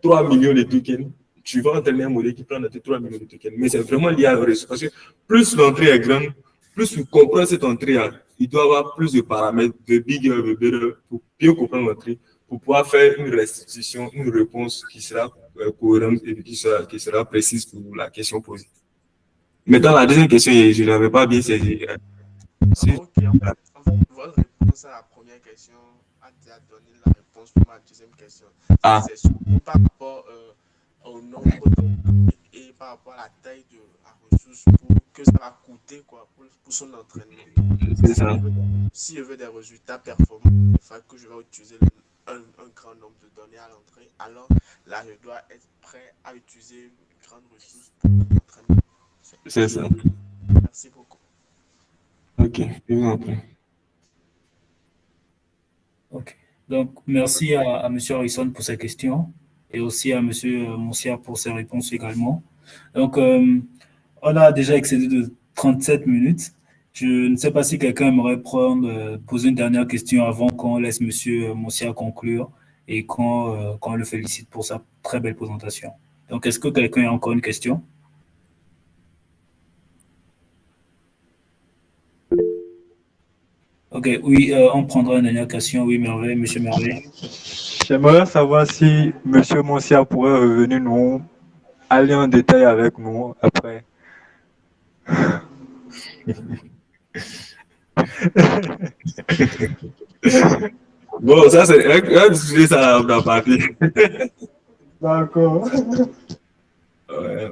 Speaker 2: 3 millions de tokens, tu vas entraîner un modèle qui prend en entrée 3 millions de tokens. Mais c'est vraiment lié à la ressources. Parce que plus l'entrée est grande, plus tu comprends cette entrée, il doit avoir plus de paramètres, de bigger, de better, pour bien comprendre l'entrée, pour pouvoir faire une restitution, une réponse qui sera cohérente et qui sera précise pour la question posée. Mais dans la deuxième question, je ne l'avais pas bien saisi.
Speaker 5: Ok, en fait, votre réponse à la première question a déjà donné la réponse pour ma deuxième question. C'est surtout par rapport au nombre et par rapport à la taille de la ressource pour que ça va coûter quoi, pour son entraînement.
Speaker 2: C'est ça.
Speaker 5: Si je veux des résultats performants, il faut que je vais utiliser un grand nombre de données à l'entrée. Alors là, je dois être prêt à utiliser une grande ressource pour l'entraînement.
Speaker 2: C'est ça.
Speaker 5: Merci beaucoup.
Speaker 2: Ok, je vous en prie.
Speaker 6: Ok. Donc, merci à M. Harrison pour ses questions et aussi à M. Moncia pour ses réponses également. Donc, on a déjà excédé de 37 minutes. Je ne sais pas si quelqu'un aimerait poser une dernière question avant qu'on laisse M. Moncia conclure et qu'on le félicite pour sa très belle présentation. Donc, est-ce que quelqu'un a encore une question? Ok, oui, on prendra une dernière question. Oui, Merveille, M. Merveille.
Speaker 7: J'aimerais savoir si M. Moncia pourrait revenir nous aller en détail avec nous après.
Speaker 2: Bon, ça, c'est un sujet, ça n'a pas parti.
Speaker 7: D'accord.
Speaker 2: Ouais,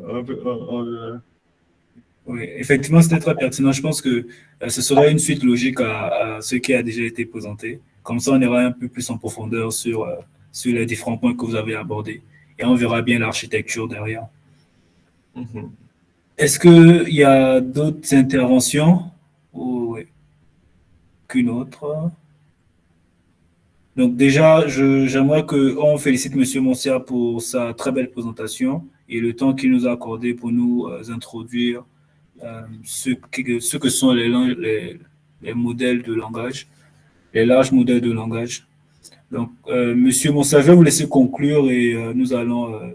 Speaker 6: Oui, effectivement, c'était très pertinent. Je pense que ce serait une suite logique à ce qui a déjà été présenté. Comme ça, on ira un peu plus en profondeur sur les différents points que vous avez abordés. Et on verra bien l'architecture derrière. Est-ce qu'il y a d'autres interventions ou qu'une autre? Donc déjà, j'aimerais qu'on félicite M. Moncia pour sa très belle présentation et le temps qu'il nous a accordé pour nous introduire ce que sont les modèles de langage, les larges modèles de langage. Donc, Monsieur Moncia, je vais vous laisser conclure et nous allons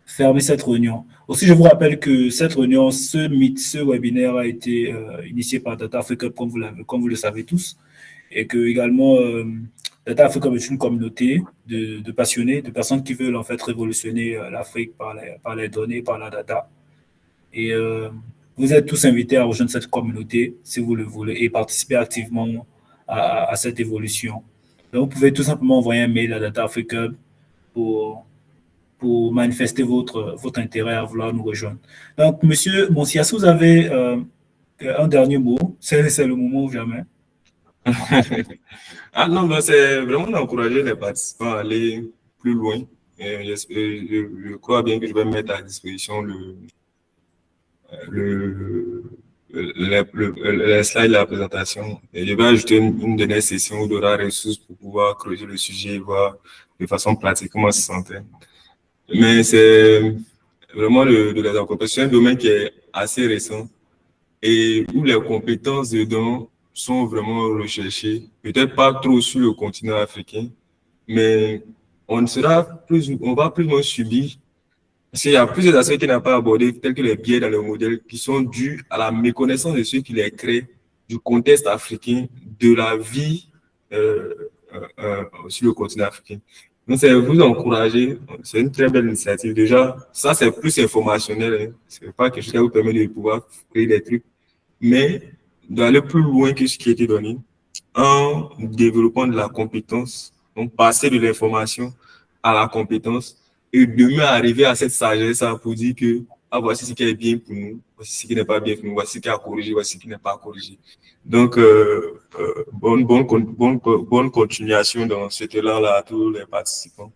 Speaker 6: fermer cette réunion. Aussi, je vous rappelle que cette réunion, ce webinaire a été initié par Data Africa, comme vous le savez tous, et que également Data Africa est une communauté de passionnés, de personnes qui veulent en fait révolutionner l'Afrique par les données, par la data. Et vous êtes tous invités à rejoindre cette communauté si vous le voulez et participer activement à cette évolution. Donc, vous pouvez tout simplement envoyer un mail à Data Africa pour manifester votre intérêt à vouloir nous rejoindre. Donc, Monsieur Monsias, vous avez un dernier mot. C'est le moment ou jamais.
Speaker 2: Ah non, ben, c'est vraiment d'encourager les participants à aller plus loin. Et je crois bien que je vais mettre à disposition les slides de la présentation. Et je vais ajouter une dernière session où il y aura ressources pour pouvoir creuser le sujet et voir de façon pratique comment se sentait. Mais c'est vraiment les entreprises. C'est un domaine qui est assez récent et où les compétences dedans sont vraiment recherchées. Peut-être pas trop sur le continent africain, mais on va plus ou moins subir. Parce qu'il y a plusieurs aspects qui n'ont pas abordé, tels que les biais dans le modèle, qui sont dus à la méconnaissance de ceux qui les créent, du contexte africain, de la vie sur le continent africain. Donc, c'est vous encourager, c'est une très belle initiative. Déjà, ça, c'est plus informationnel. Hein. C'est pas quelque chose qui vous permet de pouvoir créer des trucs, mais d'aller plus loin que ce qui a été donné en développant de la compétence, donc passer de l'information à la compétence et demain arriver à cette sagesse pour dire que voici ce qui est bien pour nous, voici ce qui n'est pas bien pour nous, voici ce qui est à corriger, voici ce qui n'est pas à corriger. Donc, bonne continuation dans cet élan-là à tous les participants.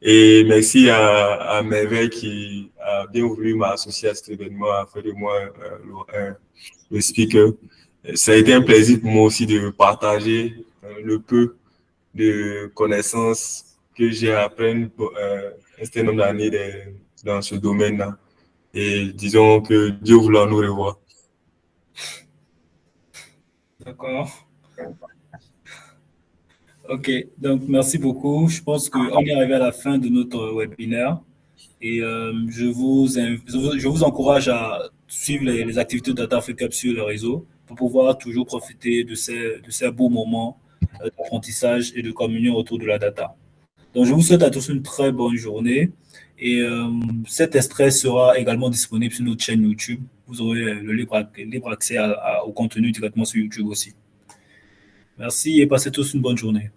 Speaker 2: Et merci à Merveille qui a bien voulu m'associer à cet événement, a fait de moi le speaker. Ça a été un plaisir pour moi aussi de partager le peu de connaissances que j'ai appris un certain nombre d'années dans ce domaine-là. Et disons que Dieu voulant nous revoir.
Speaker 6: D'accord. Ok, donc merci beaucoup. Je pense qu'on est arrivé à la fin de notre webinaire et je vous encourage à suivre les activités de Data Africa sur le réseau pour pouvoir toujours profiter de ces beaux moments d'apprentissage et de communion autour de la data. Donc, je vous souhaite à tous une très bonne journée et cet extrait sera également disponible sur notre chaîne YouTube. Vous aurez le libre accès au contenu directement sur YouTube aussi. Merci et passez tous une bonne journée.